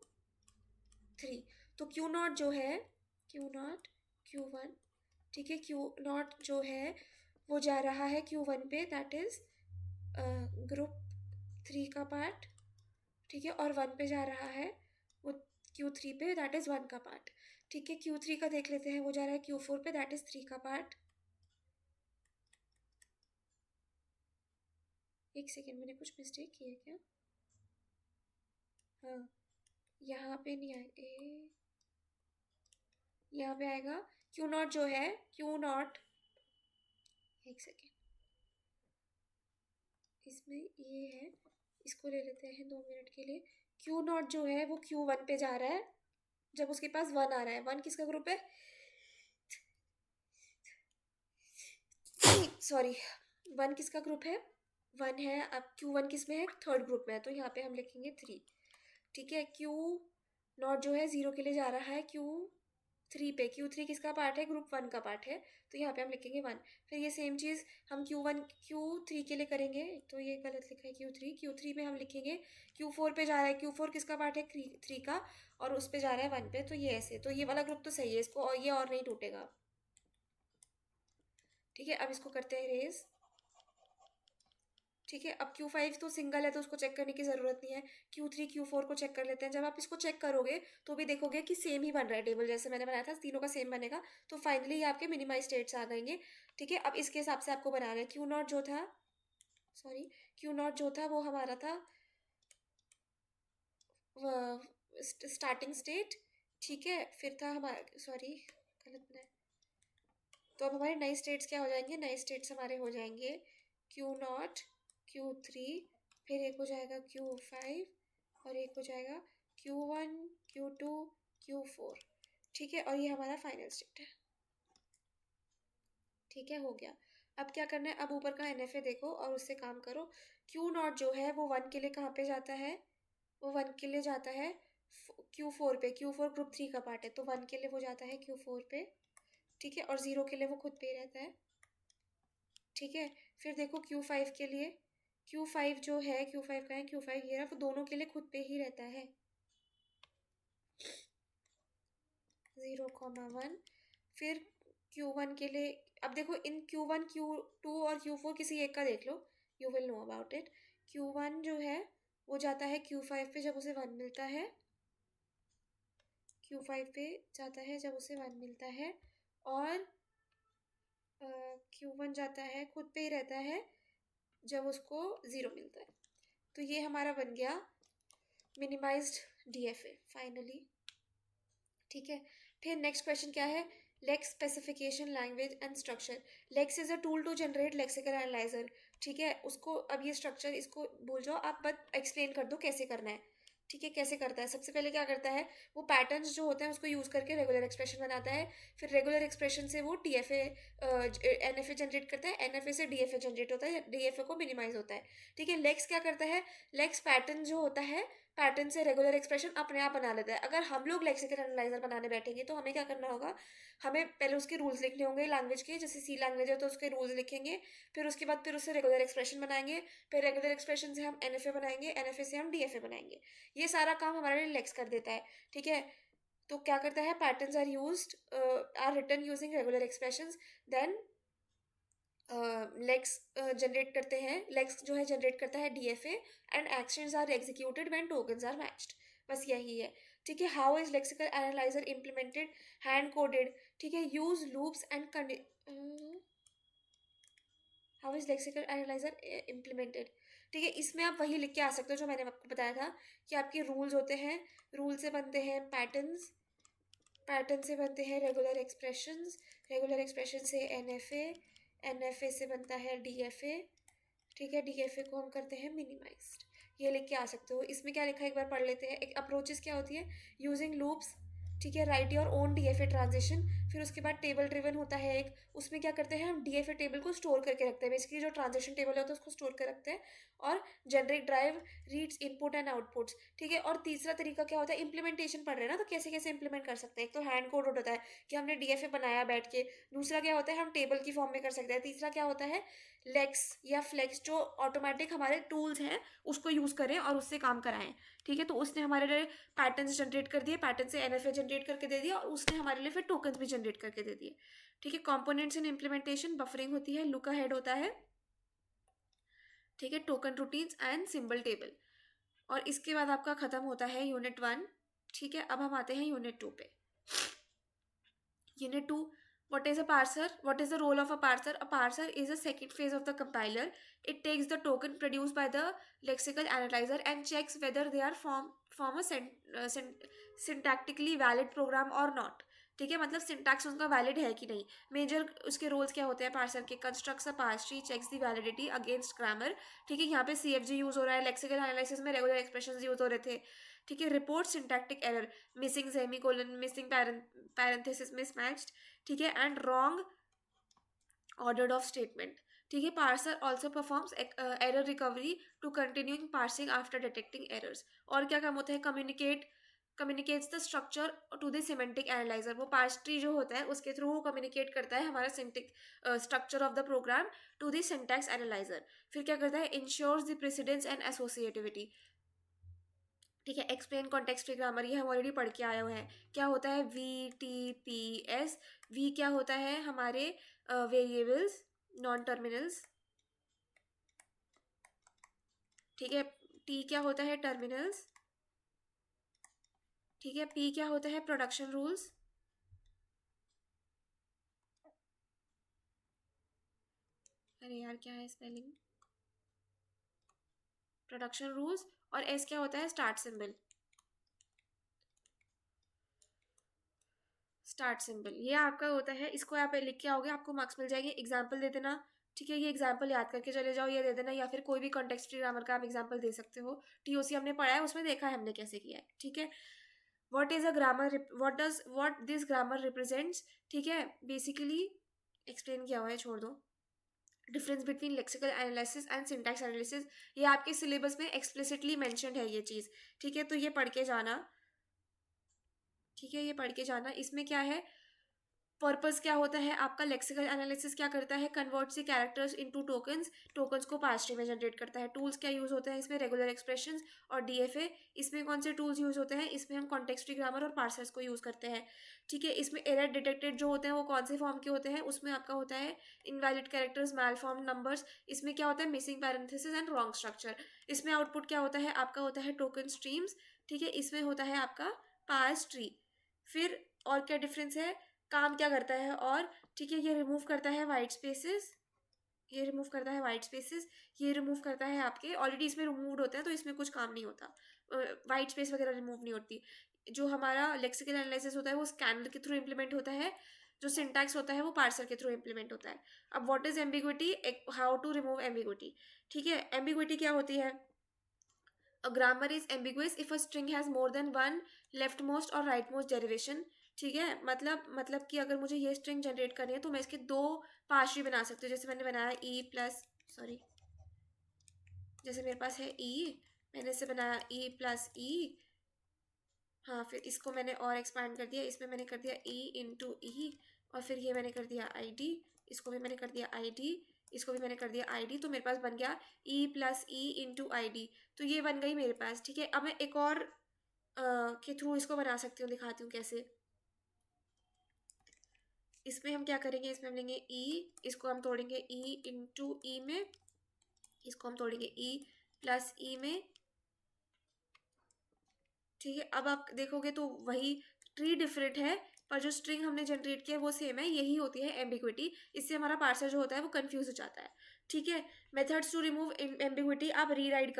[SPEAKER 1] 3। तो Q0 जो है, Q0, Q1, ठीक है। Q0 जो है वो जा रहा है Q1 पे, दैट इज़ ग्रुप 3 का पार्ट, ठीक है। और 1 पे जा रहा है वो Q3 पे, दैट इज़ 1 का पार्ट, ठीक है। Q3 का देख लेते हैं, वो जा रहा है Q4 पे, दैट इज़ 3 का पार्ट। एक सेकेंड, मैंने कुछ मिस्टेक की है क्या, हाँ यहाँ पे नहीं आए, यहाँ पे आएगा Q0 जो है, Q0, एक सेकेंड, इसमें ये है, इसको ले लेते हैं 2 मिनट के लिए। Q0 जो है वो Q1 पे जा रहा है जब उसके पास 1 आ रहा है, 1 किसका ग्रुप है, सॉरी 1 किसका ग्रुप है, 1 है। अब Q1 किस में है, थर्ड ग्रुप में है, तो यहाँ पे हम लिखेंगे 3, ठीक है। Q0 जो है 0 के लिए जा रहा है 3 पे, Q3 किसका पार्ट है, ग्रुप 1 का पार्ट है, तो यहाँ पे हम लिखेंगे 1। फिर ये सेम चीज़ हम Q1 Q3 के लिए करेंगे, तो ये गलत लिखा है Q3 में हम लिखेंगे Q4 पे जा रहा है, Q4 किसका पार्ट है, 3 का, और उस पे जा रहा है 1 पे, तो ये ऐसे, तो ये वाला ग्रुप तो सही है, इसको और ये और नहीं टूटेगा। ठीक है, अब इसको करते हैं रेज। ठीक है, अब Q5 तो सिंगल है तो उसको चेक करने की ज़रूरत नहीं है, Q3 Q4 को चेक कर लेते हैं। जब आप इसको चेक करोगे तो भी देखोगे कि सेम ही बन रहा है टेबल, जैसे मैंने बनाया था तीनों का सेम बनेगा, तो फाइनली ये आपके मिनिमाइज स्टेट्स आ जाएंगे। ठीक है, अब इसके हिसाब से आपको बनाना है। Q0 जो था, सॉरी, Q0 जो था वो हमारा था स्टार्टिंग स्टेट। ठीक है, फिर था हमारा, सॉरी गलत बनाया, तो अब हमारे नए स्टेट्स क्या हो जाएंगे, नए स्टेट्स हमारे हो जाएंगे Q0 Q3, फिर एक हो जाएगा Q5 और एक हो जाएगा Q1 Q2 Q4। ठीक है, और ये हमारा फाइनल स्टेट है। ठीक है, हो गया। अब क्या करना है, अब ऊपर का NFA देखो और उससे काम करो। Q0 जो है वो 1 के लिए कहाँ पे जाता है, वो 1 के लिए जाता है Q4 पे, Q4 ग्रुप 3 का पार्ट है, तो 1 के लिए वो जाता है Q4 पे। ठीक है, और 0 के लिए वो खुद पे ही रहता है। ठीक है, फिर देखो Q5 के लिए, Q5 जो है, Q5 का है, Q5 ये रहा, वो दोनों के लिए खुद पे ही रहता है, 0,1। फिर Q1 के लिए, अब देखो इन Q1 Q2 और Q4 किसी एक का देख लो, you will know about it. Q1 जो है वो जाता है Q5 पे जब उसे 1 मिलता है, Q5 पे जाता है जब उसे 1 मिलता है, और Q1 जाता है, खुद पे ही रहता है जब उसको 0 मिलता है। तो ये हमारा बन गया मिनिमाइज्ड DFA फाइनली। ठीक है, फिर नेक्स्ट क्वेश्चन क्या है, lex specification language and structure. Lex is a tool to generate lexical analyzer. ठीक है, उसको अब ये स्ट्रक्चर इसको भूल जाओ, आप बस एक्सप्लेन कर दो कैसे करना है। ठीक है, कैसे करता है, सबसे पहले क्या करता है, वो पैटर्न्स जो होते हैं उसको यूज़ करके रेगुलर एक्सप्रेशन बनाता है, फिर रेगुलर एक्सप्रेशन से वो TFA NFA जनरेट करता है, NFA से DFA जनरेट होता है, DFA को मिनिमाइज होता है। ठीक है, लेक्स क्या करता है, लेक्स पैटर्न जो होता है, पैटर्न से रेगुलर एक्सप्रेशन अपने आप बना लेता है। अगर हम लोग लेक्सिकल एनालाइजर बनाने बैठेंगे तो हमें क्या करना होगा, हमें पहले उसके रूल्स लिखने होंगे लैंग्वेज के, जैसे C लैंग्वेज है तो उसके रूल्स लिखेंगे, फिर उसके बाद फिर उससे रेगुलर एक्सप्रेशन बनाएंगे, फिर रेगुलर एक्सप्रेशन से हम NFA बनाएंगे, NFA से हम DFA बनाएंगे। ये सारा काम हमारे लिए लेक्स कर देता है। ठीक है, तो क्या करता है, patterns are used are written using regular expressions, then lex generate करते हैं, लेक्स जो है जनरेट करता है DFA, and actions are executed when tokens are matched. बस यही है। ठीक है, how is lexical analyzer implemented, hand coded. ठीक है, use loops and how is lexical analyzer implemented. ठीक है, इसमें आप वही लिख के आ सकते हो जो मैंने आपको बताया था कि आपके रूल्स होते हैं, रूल से बनते हैं पैटर्न्स, पैटर्न से बनते हैं रेगुलर एक्सप्रेशंस, रेगुलर एक्सप्रेशन से NFA, NFA से बनता है DFA। ठीक है, DFA को हम करते हैं मिनिमाइज्ड। ये लिख के आ सकते हो। इसमें क्या लिखा है एक बार पढ़ लेते हैं। एक अप्रोचेस क्या होती है, यूजिंग लूप्स। ठीक है, right your own DFA transition. फिर उसके बाद टेबल ड्रिवन होता है एक, उसमें क्या करते हैं हम DFA टेबल को स्टोर करके रखते हैं, बेसिकली जो ट्रांजिशन टेबल होता है उसको स्टोर कर रखते हैं, और generate drive reads input and outputs. ठीक है, और तीसरा तरीका क्या होता है, इंप्लीमेंटेशन पढ़ रहे हैं ना, तो कैसे कैसे इंप्लीमेंट कर सकते हैं। एक तो हैंड कोड होता है कि हमने DFA बनाया बैठ के, दूसरा क्या होता है हम टेबल की फॉर्म में कर सकते हैं, तीसरा क्या होता है लेक्स या फ्लेक्स, जो ऑटोमेटिक हमारे टूल्स हैं उसको यूज़ करें और उससे काम कराएं। ठीक है, तो उसने हमारे लिए पैटर्न्स जनरेट कर दिए, पैटर्न से NFA जनरेट करके दे दिया, और उसने हमारे लिए फिर टोकन्स भी जनरेट करके दे दिए। ठीक है, कंपोनेंट्स इन इम्प्लीमेंटेशन, बफरिंग होती है, लुक अहेड होता है। ठीक है, token routines and symbol table, और इसके बाद आपका खत्म होता है यूनिट 1। ठीक है, अब हम आते हैं यूनिट 2 पे। Unit 2, what is a parser? What is the role of a parser? A parser is a second phase of the compiler. It takes the token produced by the lexical analyzer and checks whether they are form a syntactically valid program or not. ठीक है, मतलब सिंटैक्स उनका वैलिड है कि नहीं। मेजर उसके रोल्स क्या होते हैं पार्सर के, constructs a parse tree, checks the validity against grammar. ठीक है, यहाँ पे CFG यूज हो रहा है, लेक्सिकल एनालिसिस में रेगुलर एक्सप्रेशंस यूज हो रहे थे। ठीक है, report syntactic error, missing semicolon, missing parenthesis mismatched. ठीक है, and wrong ordered of statement. ठीक है, parser also performs error recovery to continuing parsing after detecting errors. और क्या काम होता है, communicate communicates the structure to the semantic analyzer. वो पार्स ट्री जो होता है उसके थ्रू वो कम्युनिकेट करता है हमारा semantic structure of the program to the syntax analyzer. फिर क्या करता है, ensures the precedence and associativity. ठीक है, एक्सप्लेन कॉन्टेक्स्ट फ्री ग्रामर, ये हम ऑलरेडी पढ़ के आए हुए हैं। क्या होता है, VTPS। वी क्या होता है, हमारे वेरिएबल्स, नॉन टर्मिनल्स। ठीक है, टी क्या होता है, टर्मिनल्स। ठीक है, पी क्या होता है, प्रोडक्शन रूल्स। अरे यार क्या है स्पेलिंग, प्रोडक्शन रूल्स। और एस क्या होता है, स्टार्ट सिंबल। स्टार्ट सिंबल ये आपका होता है, इसको आप लिख के आओगे आपको मार्क्स मिल जाएंगे। एग्जाम्पल दे देना। ठीक है, ये एग्जाम्पल याद करके चले जाओ, ये दे देना, या फिर कोई भी कॉन्टेक्स्ट फ्री ग्रामर का आप एग्जाम्पल दे सकते हो। TOC हमने पढ़ा है, उसमें देखा है हमने कैसे किया है। ठीक है, what is a grammar, what this grammar represents. ठीक है, बेसिकली एक्सप्लेन किया हुआ है, छोड़ दो। Difference between lexical analysis and syntax analysis, ये आपके सिलेबस में एक्सप्लिसिटली मेंशन्ड है ये चीज़। ठीक है, तो ये पढ़ के जाना। ठीक है, ये पढ़ के जाना। इसमें क्या है, पर्पस क्या होता है आपका, लेक्सिकल एनालिसिस क्या करता है, कन्वर्ट सी कैरेक्टर्स इनटू टोकन्स, टोकन्स को पार्स ट्री में जनरेट करता है। टूल्स क्या यूज होते हैं इसमें, रेगुलर एक्सप्रेशंस और DFA। इसमें कौन से टूल्स यूज होते हैं, इसमें हम कॉन्टेक्स्ट फ्री ग्रामर और पार्सर्स को यूज करते हैं। ठीक है, इसमें एरर डिटेक्टेड जो होते हैं वो कौन से फॉर्म के होते हैं, उसमें आपका होता है इनवैलिड कैरेक्टर्स, मैलफॉर्म नंबर्स। इसमें क्या होता है, missing parenthesis and wrong structure. इसमें आउटपुट क्या होता है आपका, होता है टोकन स्ट्रीम्स। ठीक है, इसमें होता है आपका पार्स ट्री। फिर और क्या डिफरेंस है, काम क्या करता है, और ठीक है, ये रिमूव करता है वाइट स्पेसेस, ये रिमूव करता है वाइट स्पेसेस, ये रिमूव करता है आपके, ऑलरेडी इसमें रिमूव्ड होते हैं तो इसमें कुछ काम नहीं होता, वाइट स्पेस वगैरह रिमूव नहीं होती। जो हमारा लेक्सिकल एनालिसिस होता है वो स्कैनर के थ्रू इम्प्लीमेंट होता है, जो सिंटैक्स होता है वो पार्सर के थ्रू इम्प्लीमेंट होता है। अब what is ambiguity, how to remove ambiguity. ठीक है, एम्बिग्विटी क्या होती है, A grammar is ambiguous if a string has more than one leftmost or rightmost derivation। ठीक है, मतलब कि अगर मुझे ये स्ट्रिंग जनरेट करनी है तो मैं इसके दो पार्शियल बना सकती हूँ। जैसे मैंने बनाया ई प्लस, सॉरी, जैसे मेरे पास है ई, मैंने इसे बनाया ई प्लस ई। हाँ, फिर इसको मैंने और एक्सपांड कर दिया, इसमें मैंने कर दिया ई इंटू ई, और फिर ये मैंने कर दिया ID, इसको भी मैंने कर दिया ID, इसको भी मैंने कर दिया ID, तो मेरे पास बन गया ई प्लस ई इंटू ID। तो ये बन गई मेरे पास। ठीक है, अब मैं एक और के थ्रू इसको बना सकती हूँ, दिखाती हूँ कैसे। इसमें हम क्या करेंगे, इसमें हम लेंगे ई, इसको हम तोड़ेंगे ई इंटू ई में, इसको हम तोड़ेंगे ई प्लस ई में। ठीक है, अब आप देखोगे तो वही ट्री डिफरेंट है, पर जो स्ट्रिंग हमने जनरेट किया है वो सेम है। यही होती है एम्बिग्विटी, इससे हमारा पार्सर जो होता है वो कंफ्यूज हो जाता है। ठीक है, मेथड्स टू रिमूव एम्बिग्विटी, आप रीराइट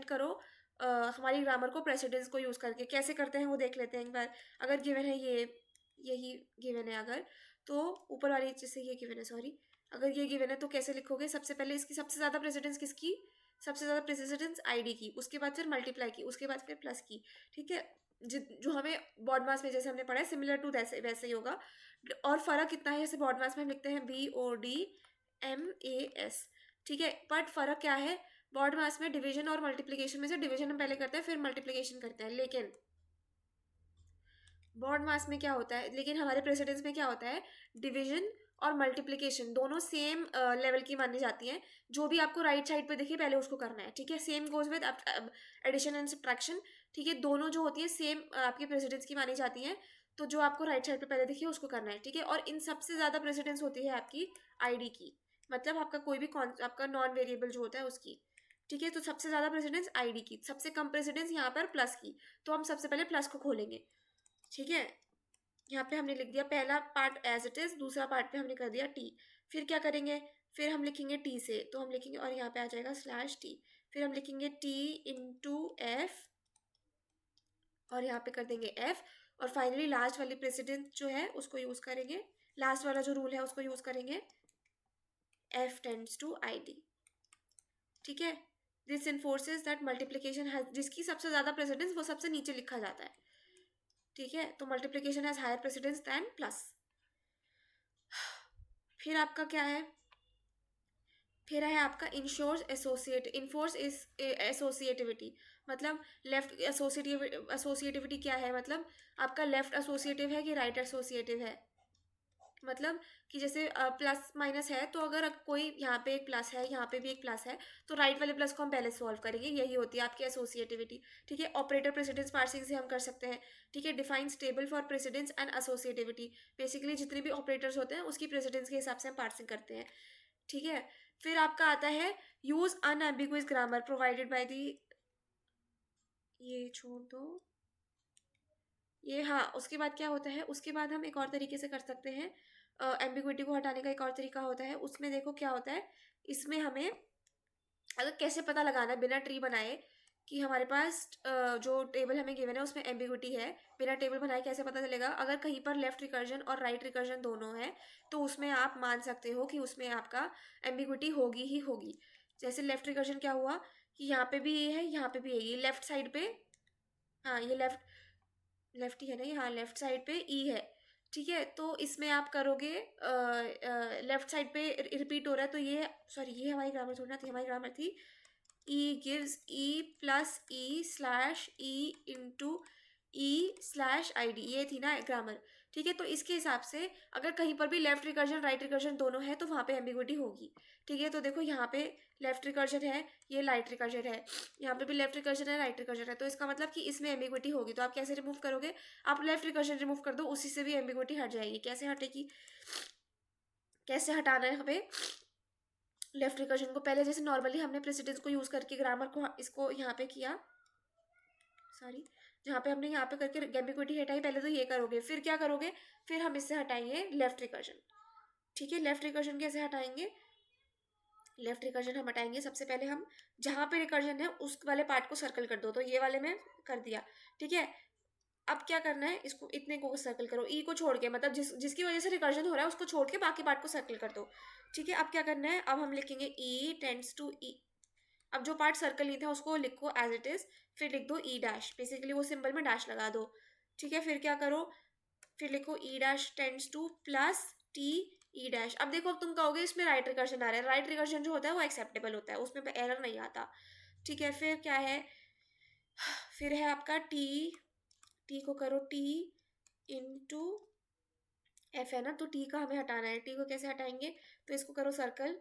[SPEAKER 1] करो हमारी ग्रामर को प्रेसिडेंस को यूज़ करके। कैसे करते हैं वो देख लेते हैं एक बार। अगर गिवन है ये, यही गिवन है अगर, तो ऊपर वाली जैसे ये गिवन है, सॉरी, अगर ये गिवन है तो कैसे लिखोगे, सबसे पहले इसकी सबसे ज़्यादा प्रेसिडेंस किसकी, सबसे ज़्यादा प्रेसिडेंस ID की, उसके बाद फिर मल्टीप्लाई की, उसके बाद फिर प्लस की। ठीक है, जो हमें बॉड मास में जैसे हमने पढ़ा है सिमिलर टू वैसे वैसे ही होगा। और फ़र्क कितना है, जैसे बॉड मास में हम लिखते हैं BODMAS। ठीक है, बट फ़र्क क्या है, बॉड मास में डिवीजन और मल्टीप्लिकेशन में से डिवीजन हम पहले करते हैं फिर मल्टीप्लिकेशन करते हैं, लेकिन बॉड मास में क्या होता है, लेकिन हमारे प्रेसिडेंस में क्या होता है, डिवीजन और मल्टीप्लिकेशन दोनों सेम लेवल की मानी जाती हैं। जो भी आपको राइट साइड पे दिखे पहले उसको करना है। ठीक है, same goes with addition and subtraction. ठीक है, दोनों जो होती है सेम आपके प्रेसिडेंस की मानी जाती हैं, तो जो आपको राइट साइड पे पहले दिखे उसको करना है। ठीक है, और इन सबसे ज़्यादा प्रेसिडेंस होती है आपकी ID की, मतलब आपका कोई भी आपका नॉन वेरिएबल जो होता है उसकी। ठीक है, तो सबसे ज़्यादा प्रेसिडेंस ID की, सबसे कम प्रेसिडेंस यहाँ पर प्लस की, तो हम सबसे पहले प्लस को खोलेंगे। ठीक है, यहाँ पे हमने लिख दिया पहला पार्ट एज इट इज, दूसरा पार्ट पे हमने कर दिया T। फिर क्या करेंगे, फिर हम लिखेंगे T से, तो हम लिखेंगे और यहाँ पे आ जाएगा /T। फिर हम लिखेंगे T इंटू F, और यहाँ पे कर देंगे F। और फाइनली लास्ट वाली प्रेसिडेंस जो है उसको यूज़ करेंगे, लास्ट वाला जो रूल है उसको यूज़ करेंगे, F टेंड्स टू ID। ठीक है, दिस इन्फोर्सेस दैट मल्टीप्लिकेशन है, जिसकी सबसे ज़्यादा प्रेसिडेंस वो सबसे नीचे लिखा जाता है। ठीक है, तो multiplication has higher precedence than plus. फिर आपका क्या है, फिर है आपका इन्फोर्स इस एसोसिएटिविटी, मतलब लेफ्ट एसोसिएटिविटी क्या है, मतलब आपका लेफ्ट एसोसिएटिव है कि राइट एसोसिएटिव है। मतलब कि जैसे प्लस माइनस है, तो अगर कोई यहाँ पे एक प्लस है, यहाँ पे भी एक प्लस है, तो राइट वाले प्लस को हम पहले सॉल्व करेंगे, यही होती है आपकी एसोसिएटिविटी। ठीक है, ऑपरेटर प्रेसिडेंस पार्सिंग से हम कर सकते हैं। ठीक है, defines table for precedence and associativity, basically जितने भी ऑपरेटर्स होते हैं उसकी प्रेसिडेंस के हिसाब से हम पार्सिंग करते हैं। ठीक है, फिर आपका आता है use unambiguous grammar provided by the, ये छोड़ दो ये, हाँ उसके बाद क्या होता है, उसके बाद हम एक और तरीके से कर सकते हैं, एम्बिग्विटी को हटाने का एक और तरीका होता है। उसमें देखो क्या होता है, इसमें हमें अगर कैसे पता लगाना है बिना ट्री बनाए कि हमारे पास जो टेबल हमें गिवन है उसमें एम्बिग्विटी है, बिना टेबल बनाए कैसे पता चलेगा, अगर कहीं पर लेफ्ट रिकर्जन और राइट रिकर्जन दोनों है तो उसमें आप मान सकते हो कि उसमें आपका एम्बिग्विटी होगी ही होगी। जैसे लेफ्ट रिकर्जन क्या हुआ कि यहाँ पे भी ये है, यहाँ पे भी ये लेफ्ट साइड पे, हाँ ये लेफ्ट ही है नहीं, हाँ लेफ्ट साइड पे ई है। ठीक है, तो इसमें आप करोगे लेफ्ट साइड पे रिपीट हो रहा है, तो ये सॉरी ये हमारी ग्रामर थोड़ी ना थी, हमारी ग्रामर थी E gives E plus E slash E into E slash I D, ये थी ना ग्रामर। ठीक है, तो इसके हिसाब से अगर कहीं पर भी लेफ्ट रिकर्जन राइट रिकर्जन दोनों है तो वहाँ पे एम्बिग्विटी होगी। ठीक है, तो देखो यहाँ पे लेफ्ट रिकर्जन है, ये राइट रिकर्जन है, यहाँ पे भी लेफ्ट रिकर्जन है राइट रिकर्जन है, तो इसका मतलब कि इसमें एम्बिग्विटी होगी। तो आप कैसे रिमूव करोगे, आप लेफ्ट रिकर्जन रिमूव कर दो, उसी से भी एम्बिग्विटी हट जाएगी। कैसे हटेगी, कैसे हटाना है हमें लेफ्ट रिकर्जन को, पहले जैसे नॉर्मली हमने प्रेसिडेंस को यूज़ करके ग्रामर को इसको यहाँ पे किया, सॉरी जहाँ पे हमने यहाँ पे करके एम्बिग्विटी हटाई, पहले तो ये करोगे, फिर क्या करोगे, फिर हम इससे हटाएंगे लेफ्ट रिकर्जन। ठीक है, लेफ्ट रिकर्जन कैसे हटाएंगे, लेफ्ट रिकर्जन हम हटाएंगे सबसे पहले, हम जहाँ पे रिकर्जन है उस वाले पार्ट को सर्कल कर दो, तो ये वाले में कर दिया। ठीक है, अब क्या करना है, इसको इतने को सर्कल करो, ई को छोड़ के, मतलब जिसकी वजह से रिकर्जन हो रहा है उसको छोड़ के बाकी पार्ट को सर्कल कर दो। ठीक है, अब क्या करना है, अब हम लिखेंगे ई टेंड्स टू ई, अब जो पार्ट सर्कल नहीं था उसको लिखो एज इट इज, फिर लिख दो ई डैश, बेसिकली वो सिंबल में डैश लगा दो। ठीक है, फिर क्या करो, फिर लिखो ई dash tends two plus T E dash. अब देखो, अब तुम कहोगे इसमें राइट रिकर्जन आ रहा है, राइट रिकर्जन जो होता है वो एक्सेप्टेबल होता है, उसमें एरर नहीं आता। ठीक है, फिर क्या है, फिर है आपका टी, टी को करो टी इंटू एफ है ना, तो टी का हमें हटाना है, टी को कैसे हटाएंगे, तो इसको करो सर्कल,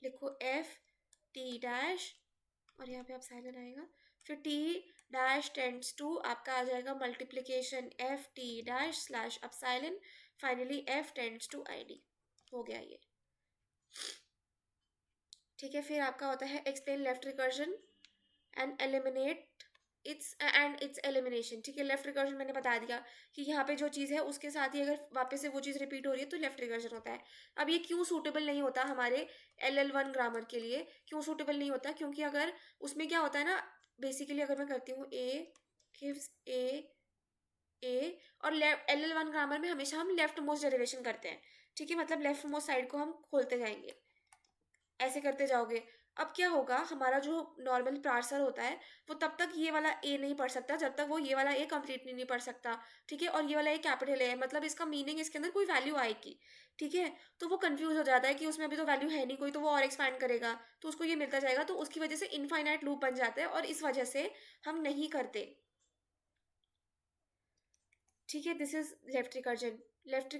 [SPEAKER 1] लिखो एफ टी डैश, और यहाँ पे आप साइलेंट आएगा, फिर टी डैश टेंड्स टू आपका आ जाएगा multiplication F T dash slash epsilon, finally F tends to I D, हो गया ये। ठीक है, फिर आपका होता है explain left recursion and eliminate its elimination. ठीक है, लेफ्ट रिकर्जन मैंने बता दिया कि यहाँ पे जो चीज़ है उसके साथ ही अगर वापस से वो चीज़ रिपीट हो रही है तो लेफ्ट रिकर्जन होता है। अब ये क्यों सूटेबल नहीं होता हमारे LL1 ग्रामर के लिए, क्यों सूटेबल नहीं होता, क्योंकि अगर उसमें क्या होता है ना, बेसिकली अगर मैं करती हूँ ए गिव्स ए और LL1 ग्रामर में हमेशा हम लेफ्ट मोस्ट डेरिवेशन करते हैं। ठीक है, मतलब लेफ्ट मोस्ट साइड को हम खोलते जाएंगे, ऐसे करते जाओगे। अब क्या होगा, हमारा जो नॉर्मल पार्सर होता है वो तब तक ये वाला ए नहीं पढ़ सकता जब तक वो ये वाला ए कंप्लीटली नहीं पढ़ सकता। ठीक है, और ये वाला ए कैपिटल ए है, मतलब इसका मीनिंग इसके अंदर कोई वैल्यू आएगी। ठीक है, तो वो कंफ्यूज हो जाता है कि उसमें अभी तो वैल्यू है नहीं कोई, तो वो और एक्सपैंड करेगा तो उसको ये मिलता जाएगा, तो उसकी वजह से इनफाइनाइट लूप बन जाता है और इस वजह से हम नहीं करते। ठीक है, दिस इज लेफ्ट रिकर्जन।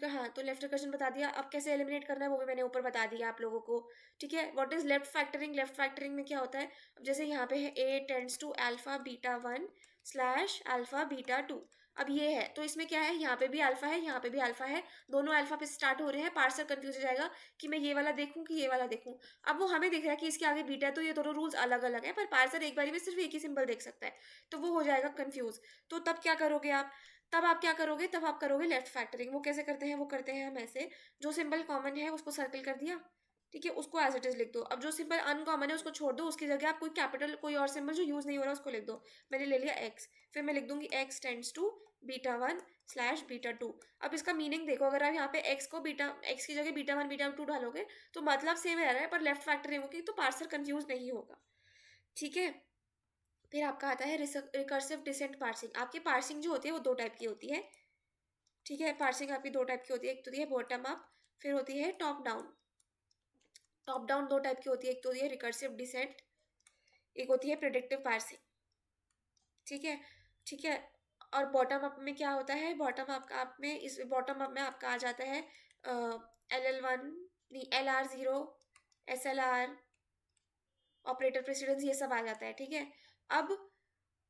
[SPEAKER 1] हाँ, तो लेफ्ट रिकर्जन बता दिया, अब कैसे एलिमिनेट करना है वो भी मैंने ऊपर बता दिया आप लोगों को। ठीक है, what is left factoring, left factoring में क्या होता है, अब जैसे यहाँ पे है A tends to alpha beta 1 slash alpha beta 2, अब ये है तो इसमें क्या है, यहाँ पे भी अल्फा है यहाँ पे भी अल्फा है, दोनों अल्फा पे स्टार्ट हो रहे हैं, पार्सर कंफ्यूज हो जाएगा कि मैं ये वाला देखूँ कि ये वाला देखूँ। अब वो हमें दिख रहा है कि इसके आगे बीटा है, तो ये दोनों रूल्स अलग अलग है, पर पार्सर एक बारी में सिर्फ एक ही सिंबल देख सकता है, तो वो हो जाएगा कंफ्यूज। तो तब क्या करोगे आप, तब आप क्या करोगे, तब आप करोगे लेफ्ट फैक्टरिंग। वो कैसे करते हैं, वो करते हैं हम ऐसे, जो सिंबल कॉमन है उसको सर्कल कर दिया, ठीक है, उसको एज इट इज लिख दो। अब जो सिंबल अनकॉमन है उसको छोड़ दो, उसकी जगह आप कोई कैपिटल कोई और सिंबल जो यूज नहीं हो रहा उसको लिख दो। मैंने ले लिया एक्स, फिर मैं लिख दूंगी X tends to beta 1 slash beta 2। अब इसका मीनिंग देखो, अगर आप यहाँ पे एक्स को बीटा एक्स की जगह बीटा 1 बीटा 2 डालोगे तो मतलब सेम रह रहा है, पर लेफ्ट फैक्टरिंग होगी तो पार्सर कंफ्यूज नहीं होगा। ठीक है, फिर आपका आता है रिकर्सिव डिसेंट पार्सिंग। आपकी पार्सिंग जो होती है वो दो टाइप की होती है। ठीक है, पार्सिंग आपकी दो टाइप की होती है, एक तो होती है बॉटम अप, फिर होती है टॉप डाउन। टॉप डाउन दो टाइप की होती है, एक तो होती है रिकर्सिव डिसेंट, एक होती है प्रेडिक्टिव पार्सिंग। ठीक है, ठीक है। और बॉटम अप में क्या होता है, बॉटम अप आप में, इस बॉटम अप में आपका आ जाता है LL1, नहीं LR0, SLR, ऑपरेटर प्रेसिडेंस, ये सब आ जाता है। ठीक है, अब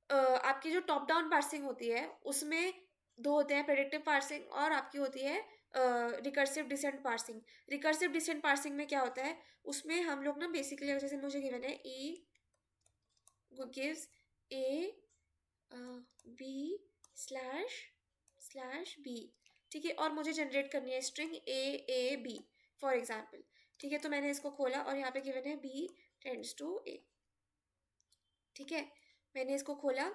[SPEAKER 1] आपकी जो टॉप डाउन पार्सिंग होती है उसमें दो होते हैं, प्रेडिक्टिव पार्सिंग और आपकी होती है recursive descent parsing. Recursive descent parsing में क्या होता है, उसमें हम लोग ना बेसिकली, जैसे मुझे गिवन है E gives A B slash slash B, ठीक है, और मुझे जनरेट करनी है string A B for example. ठीक है, तो मैंने इसको खोला और यहाँ पे गिवन है B टेंड्स टू A। ठीक है, मैंने इसको खोला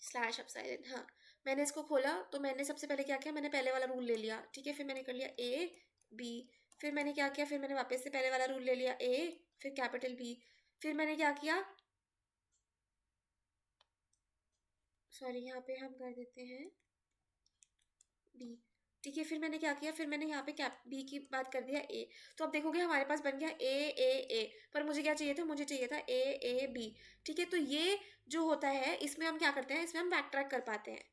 [SPEAKER 1] स्लैश अपसाइलन, हाँ, मैंने इसको खोला तो मैंने सबसे पहले क्या किया, मैंने पहले वाला रूल ले लिया। ठीक है, फिर मैंने कर लिया A B, फिर मैंने क्या किया, फिर मैंने वापस से पहले वाला रूल ले लिया A, फिर कैपिटल B, फिर मैंने क्या किया, सॉरी यहाँ पे हम कर देते हैं B। ठीक है, फिर मैंने क्या किया, फिर मैंने यहाँ पे कैप B की बात कर दिया A। तो अब देखोगे हमारे पास बन गया A, पर मुझे क्या चाहिए था, मुझे चाहिए था A B। ठीक है, तो ये जो होता है इसमें हम क्या करते हैं, इसमें हम बैक ट्रैक कर पाते हैं।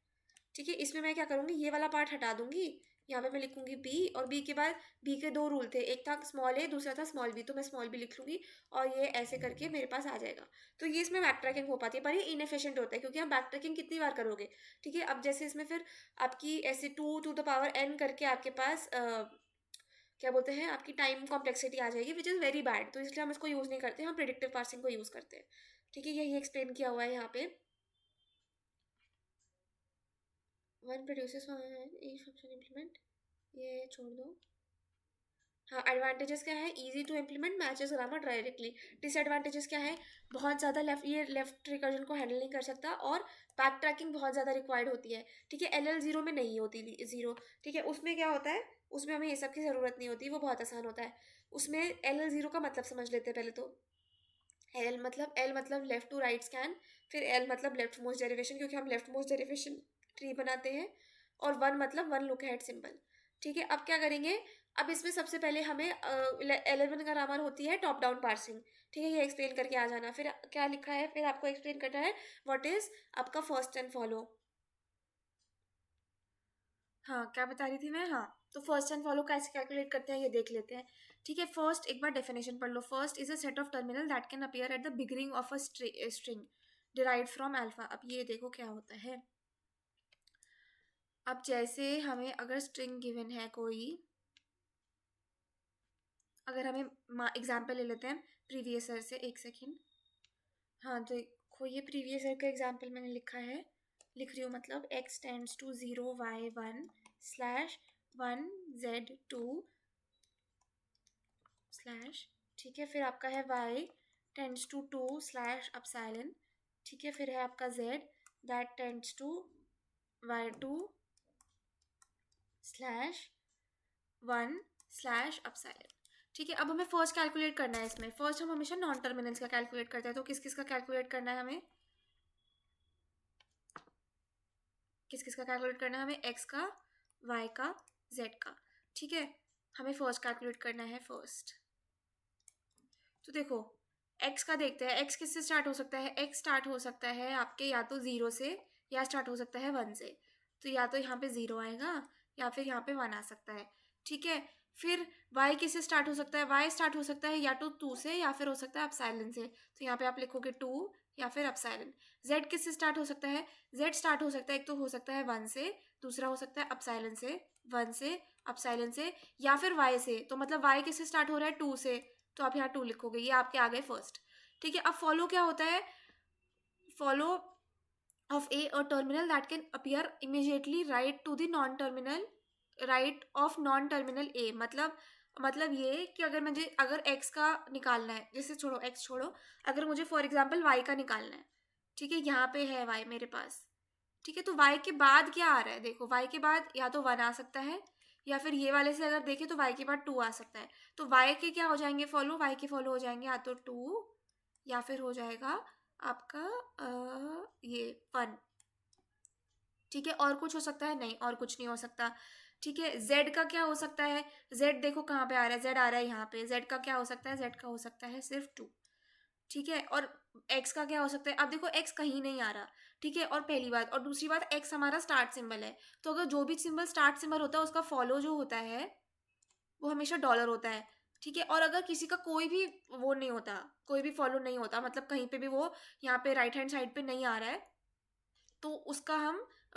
[SPEAKER 1] ठीक है, इसमें मैं क्या करूँगी, ये वाला पार्ट हटा दूंगी, यहाँ पे मैं लिखूंगी B, और B के बाद B के दो रूल थे, एक था स्मॉल a, दूसरा था स्मॉल b, तो मैं स्मॉल b लिख लूंगी और ये ऐसे करके मेरे पास आ जाएगा। तो ये इसमें बैक ट्रैकिंग हो पाती है, पर ये इनएफिशिएंट होता है क्योंकि हम बैक ट्रैकिंग कितनी बार करोगे। ठीक है, अब जैसे इसमें फिर आपकी ऐसे 2 to the power n करके आपके पास क्या बोलते हैं, आपकी टाइम कॉम्प्लेक्सिटी आ जाएगी, विच इज़ वेरी बैड, तो इसलिए हम इसको यूज़ नहीं करते, हम प्रिडिक्टिव पार्सिंग को यूज़ करते हैं। ठीक है, यही एक्सप्लेन किया हुआ है यहाँ पे। One produces each function implement, ये छोड़ दो। हाँ, एडवांटेजेस क्या है, easy to implement, matches grammar directly. Disadvantages क्या है, बहुत ज़्यादा लेफ्ट रिकर्जन को हैंडल नहीं कर सकता, और बैक ट्रैकिंग बहुत ज़्यादा रिक्वायर्ड होती है। ठीक है, LL0 में नहीं होती, ज़ीरो। ठीक है, उसमें क्या होता है, उसमें हमें ये सब की ज़रूरत नहीं होती, वो बहुत आसान होता है। उसमें LL0 का मतलब समझ लेते हैं पहले तो। L मतलब लेफ्ट टू राइट स्कैन, फिर L मतलब लेफ्ट मोस्ट डेरिवेशन, क्योंकि हम लेफ्ट मोस्ट डेरिवेशन ट्री बनाते हैं, और वन मतलब वन लुक हेड सिंबल। ठीक है, अब क्या करेंगे, अब इसमें सबसे पहले हमें L11 का ग्रामर होती है टॉप डाउन पार्सिंग। ठीक है, ये एक्सप्लेन करके आ जाना, फिर क्या लिखा है, फिर आपको एक्सप्लेन करना है व्हाट इज आपका फर्स्ट एंड फॉलो। हाँ, क्या बता रही थी मैं, हाँ, तो फर्स्ट एंड फॉलो कैसे कैलकुलेट करते हैं ये देख लेते हैं। ठीक है, फर्स्ट एक बार डेफिनेशन पढ़ लो। First is a set of terminal that can appear at the beginning of a string derived from alpha. अब ये देखो क्या होता है, अब जैसे हमें अगर स्ट्रिंग गिवन है कोई, अगर हमें एग्जाम्पल ले लेते हैं प्रीवियस ईयर से, एक सेकेंड। हाँ, तो देखो ये प्रीवियस ईयर का एग्जाम्पल मैंने लिखा है, लिख रही हूँ, मतलब x tends to 0 y1 slash 1 z2 slash, ठीक है, फिर आपका है y tends to 2 slash epsilon, ठीक है, फिर है आपका z that tends to y2 slash 1 slash epsilon. ठीक है, अब हमें फर्स्ट कैलकुलेट करना है। इसमें फर्स्ट हम हमेशा नॉन टर्मिनल्स का कैलकुलेट करते हैं, तो किस किस का कैलकुलेट करना है हमें, किस किस का कैलकुलेट करना है हमें, x का, y का, z का। ठीक है, हमें फर्स्ट कैलकुलेट करना है फर्स्ट। तो देखो x का देखते हैं, x किससे स्टार्ट हो सकता है, x स्टार्ट हो सकता है आपके या तो 0 से, या स्टार्ट हो सकता है 1 से। तो या तो यहाँ पे 0 आएगा या फिर यहाँ पे 1 आ सकता है। ठीक है, फिर y किससे स्टार्ट हो सकता है, y स्टार्ट हो सकता है या तो 2 से या फिर हो सकता है अपसाइलन से। तो यहाँ पे आप लिखोगे 2 या फिर अपसाइलन। z किससे स्टार्ट हो सकता है, z स्टार्ट हो सकता है, एक तो हो सकता है 1 से, दूसरा हो सकता है अपसाइलन से, 1 से, अपसाइलन से, या फिर y से। तो मतलब y किससे स्टार्ट हो रहा है, 2 से, तो आप यहाँ 2 लिखोगे, ये आपके आ गए फर्स्ट। ठीक है, अब फॉलो क्या होता है, follow of A a terminal that can appear immediately right to the non terminal, right of non terminal A. मतलब ये कि अगर मुझे, अगर x का निकालना है, जैसे छोड़ो x छोड़ो, अगर मुझे फॉर एग्जांपल y का निकालना है, ठीक है, यहाँ पे है y मेरे पास। ठीक है, तो y के बाद क्या आ रहा है, देखो y के बाद या तो 1 आ सकता है, या फिर ये वाले से अगर देखें तो y के बाद 2 आ सकता है। तो y के क्या हो जाएंगे फॉलो, y के फॉलो हो जाएंगे या तो 2 या फिर हो जाएगा आपका ये 1। ठीक है, और कुछ हो सकता है, नहीं और कुछ नहीं हो सकता। ठीक है। जेड का क्या हो सकता है, जेड देखो कहाँ पे आ रहा है, जेड आ रहा है यहाँ पे, जेड का क्या हो सकता है, जेड का हो सकता है सिर्फ 2। ठीक है। और एक्स का क्या हो सकता है, अब देखो एक्स कहीं नहीं आ रहा। ठीक है। और पहली बात, और दूसरी बात, एक्स हमारा स्टार्ट सिंबल है, तो अगर जो भी सिंबल स्टार्ट सिंबल होता है उसका फॉलो जो होता है वो हमेशा डॉलर होता है। ठीक है। और अगर किसी का कोई भी वो नहीं होता, कोई भी फॉलो नहीं होता, मतलब कहीं पे भी वो यहाँ पे राइट हैंड साइड पे नहीं आ रहा है, तो उसका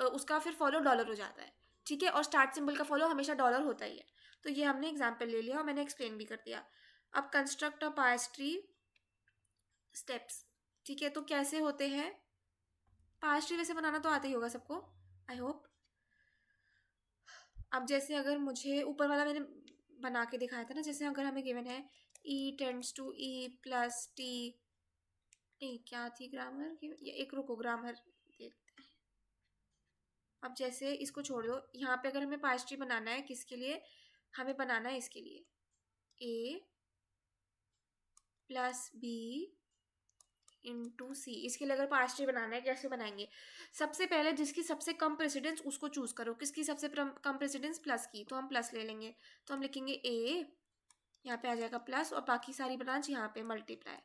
[SPEAKER 1] उसका फिर फॉलो डॉलर हो जाता है। ठीक है। और स्टार्ट सिंबल का फॉलो हमेशा डॉलर होता ही है। तो ये हमने एग्जाम्पल ले लिया और मैंने एक्सप्लेन भी कर दिया। अब construct a parse tree steps. ठीक है। तो कैसे होते हैं पार्स ट्री, वैसे बनाना तो आता ही होगा सबको, आई होप। अब जैसे अगर मुझे ऊपर वाला मैंने बना के दिखाया था ना, जैसे अगर हमें गिवन है e tends to e plus t, नहीं क्या थी ग्रामर की, ये एक रुको ग्रामर देखते हैं। अब जैसे इसको छोड़ दो, यहाँ पे अगर हमें पार्स ट्री बनाना है किसके लिए, हमें बनाना है इसके लिए a प्लस b इंटू सी, इसके लिए अगर पार्स ट्री बनाना है कैसे बनाएंगे, सबसे पहले जिसकी सबसे कम प्रेसिडेंस उसको चूज करो, किसकी सबसे कम प्रेसिडेंस, प्लस की, तो हम प्लस ले लेंगे। तो हम लिखेंगे ए, यहाँ पे आ जाएगा प्लस, और बाकी सारी ब्रांच यहाँ पे मल्टीप्लाई,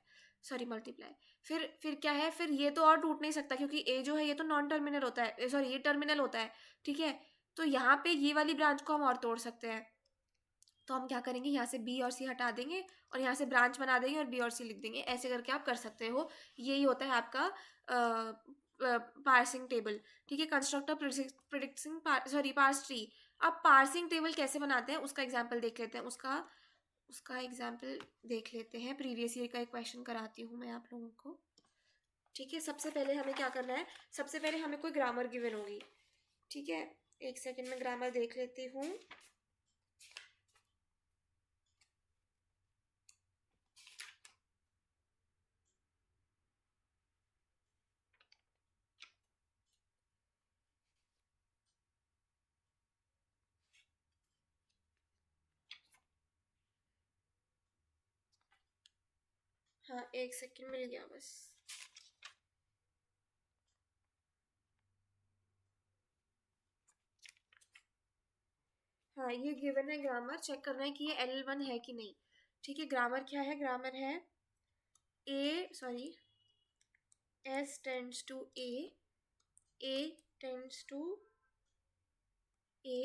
[SPEAKER 1] सॉरी मल्टीप्लाई। फिर क्या है, फिर ये तो और टूट नहीं सकता क्योंकि ए जो है ये तो नॉन टर्मिनल होता है, सॉरी ये टर्मिनल होता है। ठीक है। तो यहाँ पे ये वाली ब्रांच को हम और तोड़ सकते हैं, तो हम क्या करेंगे, यहाँ से बी और सी हटा देंगे और यहाँ से ब्रांच बना देंगे और बी और सी लिख देंगे, ऐसे करके आप कर सकते हो। यही होता है आपका पार्सिंग टेबल। ठीक है। Constructor predicting sorry parse tree. अब पार्सिंग टेबल कैसे बनाते हैं उसका एग्जाम्पल देख लेते हैं, उसका उसका एग्जाम्पल देख लेते हैं। प्रीवियस ईयर का एक क्वेश्चन कराती हूँ मैं आप लोगों को। ठीक है। सबसे पहले हमें क्या करना है, सबसे पहले हमें कोई ग्रामर गिवन होगी। ठीक है। एक सेकेंड में ग्रामर देख लेती हूँ। हाँ एक सेकेंड मिल गया बस। हाँ ये गिवन है ग्रामर, चेक करना है कि ये L1 है कि नहीं। ठीक है। ग्रामर क्या है, ग्रामर है S tends to A tends to A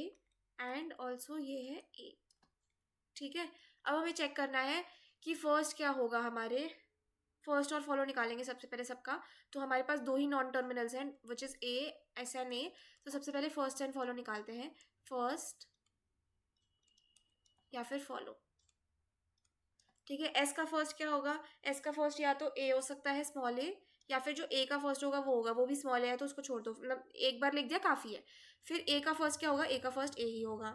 [SPEAKER 1] and also ये है A। ठीक है। अब हमें चेक करना है कि फर्स्ट क्या होगा, हमारे फर्स्ट और फॉलो निकालेंगे सबसे पहले सबका। तो हमारे पास दो ही नॉन टर्मिनल्स हैं which is A S and A। तो सबसे पहले फर्स्ट एंड फॉलो निकालते हैं, फर्स्ट या फिर फॉलो। ठीक है। एस का फर्स्ट क्या होगा, एस का फर्स्ट या तो ए हो सकता है स्मॉल ए, या फिर जो ए का फर्स्ट होगा वो होगा, वो भी स्मॉल ए है तो उसको छोड़ दो, मतलब एक बार लिख दिया काफ़ी है। फिर ए का फर्स्ट क्या होगा, ए का फर्स्ट ए ही होगा।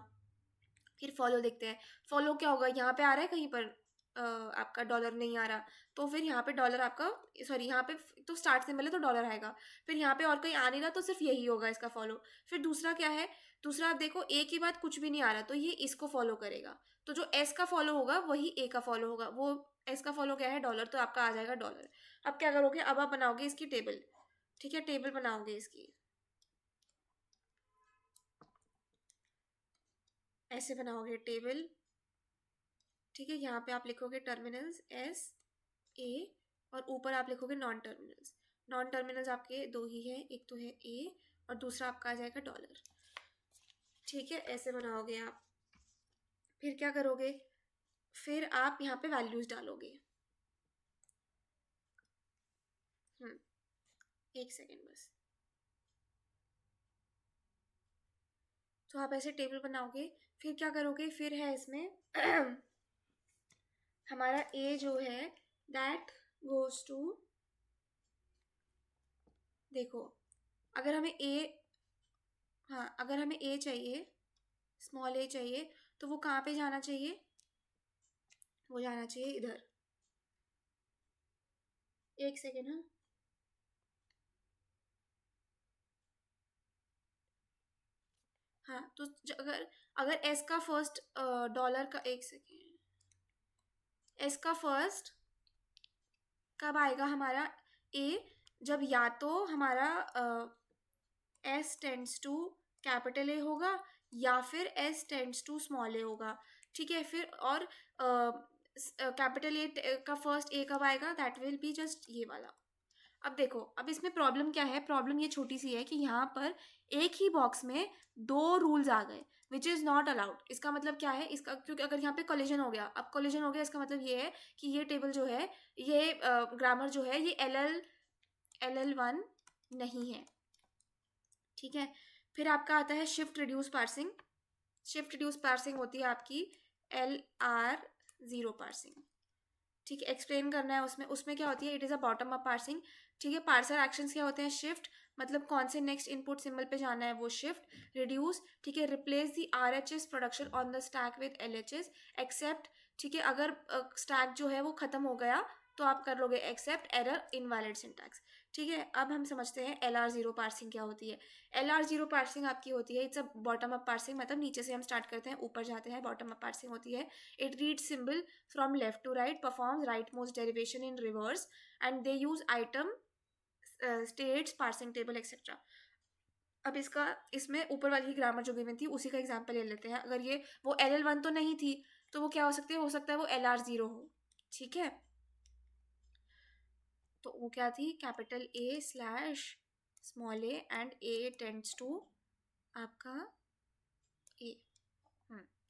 [SPEAKER 1] फिर फॉलो देखते हैं, फॉलो क्या होगा, यहाँ पे आ रहा है कहीं पर आपका डॉलर नहीं आ रहा, तो फिर यहाँ पे डॉलर आपका, सॉरी यहाँ पे तो स्टार्ट से पहले तो डॉलर आएगा, फिर यहाँ पे और कहीं आ नहीं रहा तो सिर्फ यही होगा इसका फॉलो। फिर दूसरा क्या है, दूसरा आप देखो ए के बाद कुछ भी नहीं आ रहा तो ये इसको फॉलो करेगा, तो जो एस का फॉलो होगा वही ए का फॉलो होगा, वो एस का फॉलो क्या है डॉलर, तो आपका आ जाएगा डॉलर। अब क्या करोगे, अब आप बनाओगे इसकी टेबल। ठीक है। टेबल बनाओगे इसकी, ऐसे बनाओगे टेबल। ठीक है। यहाँ पे आप लिखोगे टर्मिनल्स एस ए, और ऊपर आप लिखोगे नॉन टर्मिनल्स। नॉन टर्मिनल्स आपके दो ही हैं, एक तो है ए और दूसरा आपका आ जाएगा डॉलर। ठीक है। ऐसे बनाओगे आप। फिर क्या करोगे, फिर आप यहाँ पे वैल्यूज डालोगे। एक सेकेंड बस। तो आप ऐसे टेबल बनाओगे, फिर क्या करोगे, फिर है इसमें हमारा ए जो है दैट गोज टू, देखो अगर हमें ए, हाँ अगर हमें ए चाहिए, स्मॉल ए चाहिए, तो वो कहाँ पे जाना चाहिए, वो जाना चाहिए इधर। एक सेकेंड। हाँ हाँ तो अगर अगर एस का फर्स्ट डॉलर का, एक सेकेंड, एस का फर्स्ट कब आएगा हमारा ए, जब या तो हमारा S tends to capital A होगा, या फिर S tends to small A होगा, ठीक है। फिर और कैपिटल ए का फर्स्ट ए कब आएगा, दैट विल बी जस्ट ये वाला। अब देखो, अब इसमें प्रॉब्लम क्या है, प्रॉब्लम ये छोटी सी है कि यहाँ पर एक ही बॉक्स में दो रूल्स आ गए विच इज़ नॉट अलाउड। इसका मतलब क्या है, इसका क्योंकि अगर यहाँ पे कोलिजन हो गया, अब कोलिजन हो गया इसका मतलब ये है कि ये टेबल जो है, ये ग्रामर जो है, ये LL1 नहीं है, ठीक है। फिर आपका आता है shift reduce parsing. Shift reduce parsing होती है आपकी LR0 पार्सिंग, ठीक है। एक्सप्लेन करना है उसमें, उसमें क्या होती है, it is a bottom up parsing, ठीक है। पार्सर एक्शंस क्या होते हैं, शिफ्ट मतलब कौन से नेक्स्ट इनपुट सिंबल पे जाना है वो शिफ्ट। रिड्यूस, ठीक है, replace the RHS production on the stack with LHS। Accept, ठीक है, अगर स्टैक जो है वो खत्म हो गया तो आप कर लोगे एक्सेप्ट। एरर इनवैलिड सिंटैक्स, ठीक है। अब हम समझते हैं LR0 पार्सिंग क्या होती है। LR0 पार्सिंग आपकी होती है, it's a bottom up parsing, मतलब नीचे से हम स्टार्ट करते हैं ऊपर जाते हैं, बॉटम अप पार्सिंग होती है। It read symbol from left to right, performs right most derivation in reverse, and they use item states parsing table etcetera. अब इसका, इसमें ऊपर वाली ग्रामर जो गिवन थी उसी का एग्जांपल ले लेते हैं। अगर ये वो LL1 तो नहीं थी, तो वो क्या हो सकती है, हो सकता है वो LR0 हो, ठीक है। तो वो क्या थी, capital A slash small a and A tends to आपका A,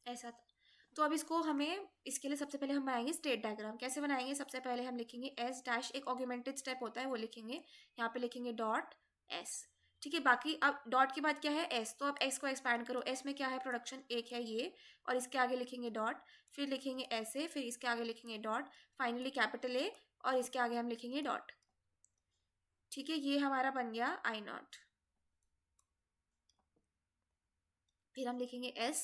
[SPEAKER 1] ऐसा था। तो अब इसको हमें, इसके लिए सबसे पहले हम बनाएंगे स्टेट डायग्राम। कैसे बनाएंगे, सबसे पहले हम लिखेंगे S डैश, एक ऑगमेंटेड स्टेप होता है वो लिखेंगे, यहाँ पे लिखेंगे डॉट S, ठीक है। बाकी अब डॉट के बाद क्या है, S, तो अब S को एक्सपैंड करो, S में क्या है, प्रोडक्शन एक है ये, और इसके आगे लिखेंगे डॉट, फिर लिखेंगे ऐसे, फिर इसके आगे लिखेंगे डॉट, फाइनली कैपिटल A, और इसके आगे हम लिखेंगे डॉट, ठीक है। ये हमारा बन गया I0। फिर हम लिखेंगे S,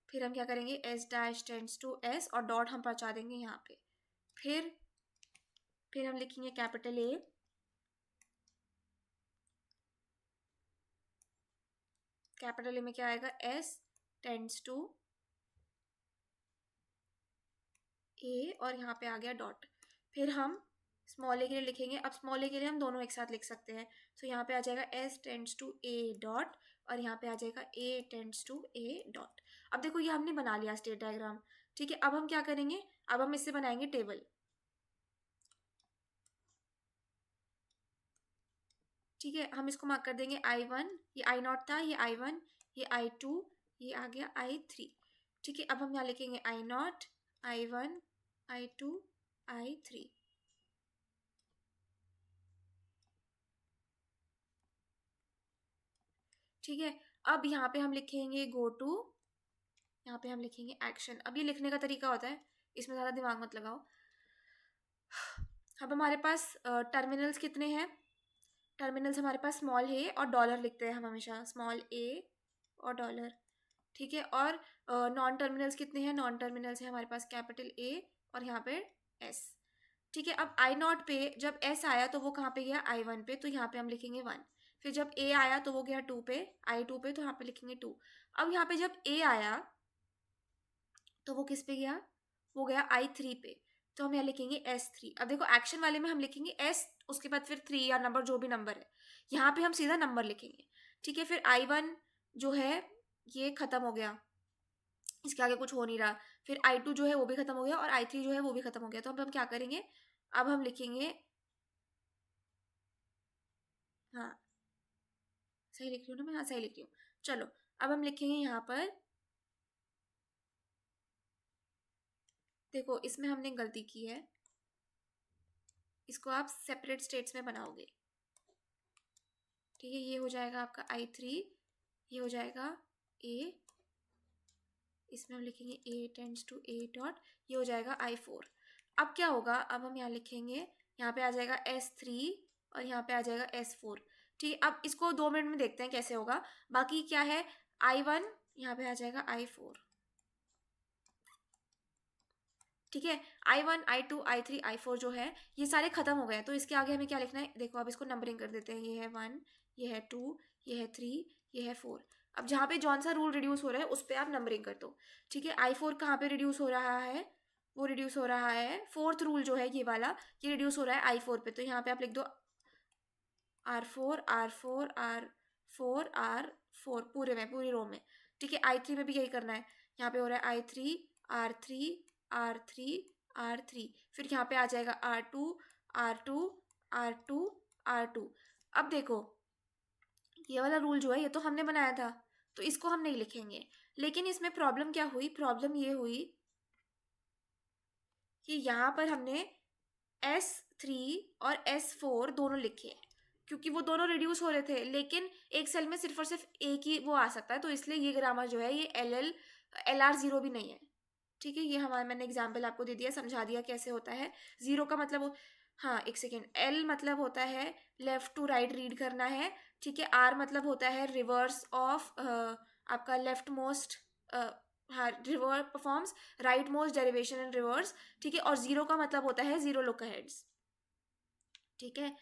[SPEAKER 1] फिर हम क्या करेंगे, S dash tends to S, और डॉट हम पहुंचा देंगे यहाँ पे। फिर हम लिखेंगे कैपिटल A, कैपिटल ए में क्या आएगा, S टेंड्स टू A, और यहाँ पे आ गया डॉट। फिर हम स्मॉल ए के लिए लिखेंगे, अब स्मॉल ए के लिए हम दोनों एक साथ लिख सकते हैं, तो यहाँ पे आ जाएगा S tends to A dot, और यहाँ पे आ जाएगा A tends to A dot. अब देखो ये हमने बना लिया स्टेट डायग्राम, ठीक है। अब हम क्या करेंगे, अब हम इससे बनाएंगे टेबल, ठीक है। हम इसको मार्क कर देंगे I1, ये I0 था, ये I1, ये I2, ये आ गया I3, ठीक है। अब हम यहाँ लिखेंगे I0, I1, I2, I3, ठीक है। अब यहाँ पे हम लिखेंगे गो टू, यहाँ पे हम लिखेंगे एक्शन। अब ये लिखने का तरीका होता है, इसमें ज़्यादा दिमाग मत लगाओ। अब हमारे पास टर्मिनल्स कितने हैं, टर्मिनल्स हमारे पास स्मॉल ए और डॉलर लिखते हैं हम हमेशा, स्मॉल ए और डॉलर, ठीक है। और नॉन टर्मिनल्स कितने हैं, नॉन टर्मिनल्स है हमारे पास कैपिटल A और यहाँ पे S, ठीक है। अब I0 पे जब S आया तो वो कहाँ पे गया, I1 पे, तो यहाँ पे हम लिखेंगे 1। फिर जब A आया तो वो गया 2 पे, I2 पे, तो यहाँ पे लिखेंगे 2। अब यहाँ पे जब A आया तो वो किस पे गया, वो गया I3 पे, तो हम यहाँ लिखेंगे S3। अब देखो एक्शन वाले में हम लिखेंगे S, उसके बाद फिर 3 या नंबर जो भी नंबर है, यहाँ पे हम सीधा नंबर लिखेंगे, ठीक है। फिर I1 जो है ये खत्म हो गया, इसके आगे कुछ हो नहीं रहा। फिर I2 जो है वो भी खत्म हो गया, और I3 जो है वो भी खत्म हो गया। तो अब हम क्या करेंगे, अब हम लिखेंगे, हाँ सही लिख रही हूँ ना मैं, हाँ सही लिख रही हूँ, चलो। अब हम लिखेंगे यहाँ पर, देखो इसमें हमने गलती की है, इसको आप सेपरेट स्टेट्स में बनाओगे, ठीक है। ये हो जाएगा आपका I3, ये हो जाएगा A, इसमें हम लिखेंगे A tends to A dot, ये हो जाएगा I4। अब क्या होगा, अब हम यहाँ लिखेंगे, यहाँ पे आ जाएगा S3 और यहाँ पे आ जाएगा S4, ठीक है। अब इसको 2 मिनट में देखते हैं कैसे होगा। बाकी क्या है, I1 यहाँ पे आ जाएगा I4, ठीक है। I1, I2, I3, I4 जो है ये सारे खत्म हो गए, तो इसके आगे हमें क्या लिखना है, देखो अब इसको नंबरिंग कर देते हैं, ये है 1, ये है 2, ये है 3, ये है 4। अब जहाँ पे जौन सा रूल रिड्यूस हो रहा है उस पर आप नंबरिंग कर दो, ठीक है। I4 कहाँ पे रिड्यूस हो रहा है, वो रिड्यूस हो रहा है, फोर्थ रूल जो है ये वाला, ये रिड्यूस हो रहा है I4 पे, तो यहाँ पे आप लिख दो R4, R4, R4, R4 पूरे में, पूरी रो में, ठीक है, I3 में भी यही करना है। यहाँ पे हो रहा है I3 R3 R3 R3, फिर यहाँ पे आ जाएगा R2 R2 R2 R2। अब देखो ये वाला रूल जो है ये तो हमने बनाया था, तो इसको हम नहीं लिखेंगे। लेकिन इसमें प्रॉब्लम क्या हुई, प्रॉब्लम ये हुई कि यहाँ पर हमने S3 और S4 दोनों लिखे, क्योंकि वो दोनों रिड्यूस हो रहे थे, लेकिन एक सेल में सिर्फ और सिर्फ एक ही वो आ सकता है, तो इसलिए ये ग्रामर जो है ये LR0 भी नहीं है। ठीक है, ये हमारा मैंने एग्जाम्पल आपको दे दिया, समझा दिया कैसे होता है। जीरो का मतलब, हाँ एक सेकेंड, L मतलब होता है लेफ्ट टू राइट रीड करना है। ठीक है, R मतलब होता है रिवर्स ऑफ आपका लेफ्ट मोस्ट, हाँ river performs right most derivation in reverse. ठीक है, और जीरो का मतलब होता है जीरो लुक अहेड्स। ठीक है,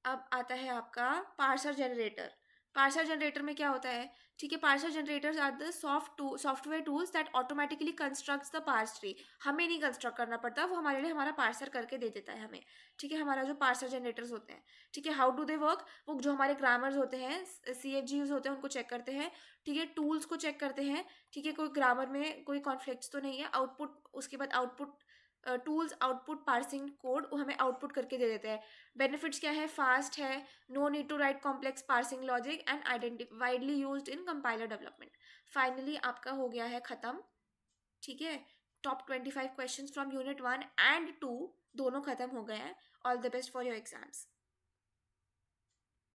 [SPEAKER 1] अब आता है आपका पार्सर जनरेटर। पार्सर जनरेटर में क्या होता है, ठीक है, parser generators are the software tools that automatically constructs the parse tree. हमें नहीं कंस्ट्रक्ट करना पड़ता, वो हमारे लिए हमारा पार्सर करके दे देता है हमें। ठीक है, हमारा जो पार्सर जनरेटर्स होते हैं, ठीक है, हाउ डू दे वर्क, वो जो हमारे ग्रामर्स होते हैं CFGs होते हैं उनको चेक करते हैं। ठीक है, टूल्स को चेक करते हैं। ठीक है, कोई ग्रामर में कोई कॉन्फ्लिक्ट्स तो नहीं है। आउटपुट, उसके बाद output tools output parsing code वो हमें आउटपुट करके दे देते हैं। बेनिफिट्स क्या है, फास्ट है, no need to write complex parsing logic and widely used in compiler development. Finally आपका हो गया है खत्म। ठीक है, top 25 questions from unit 1 and 2 दोनों खत्म हो गए हैं। All the best for your exams.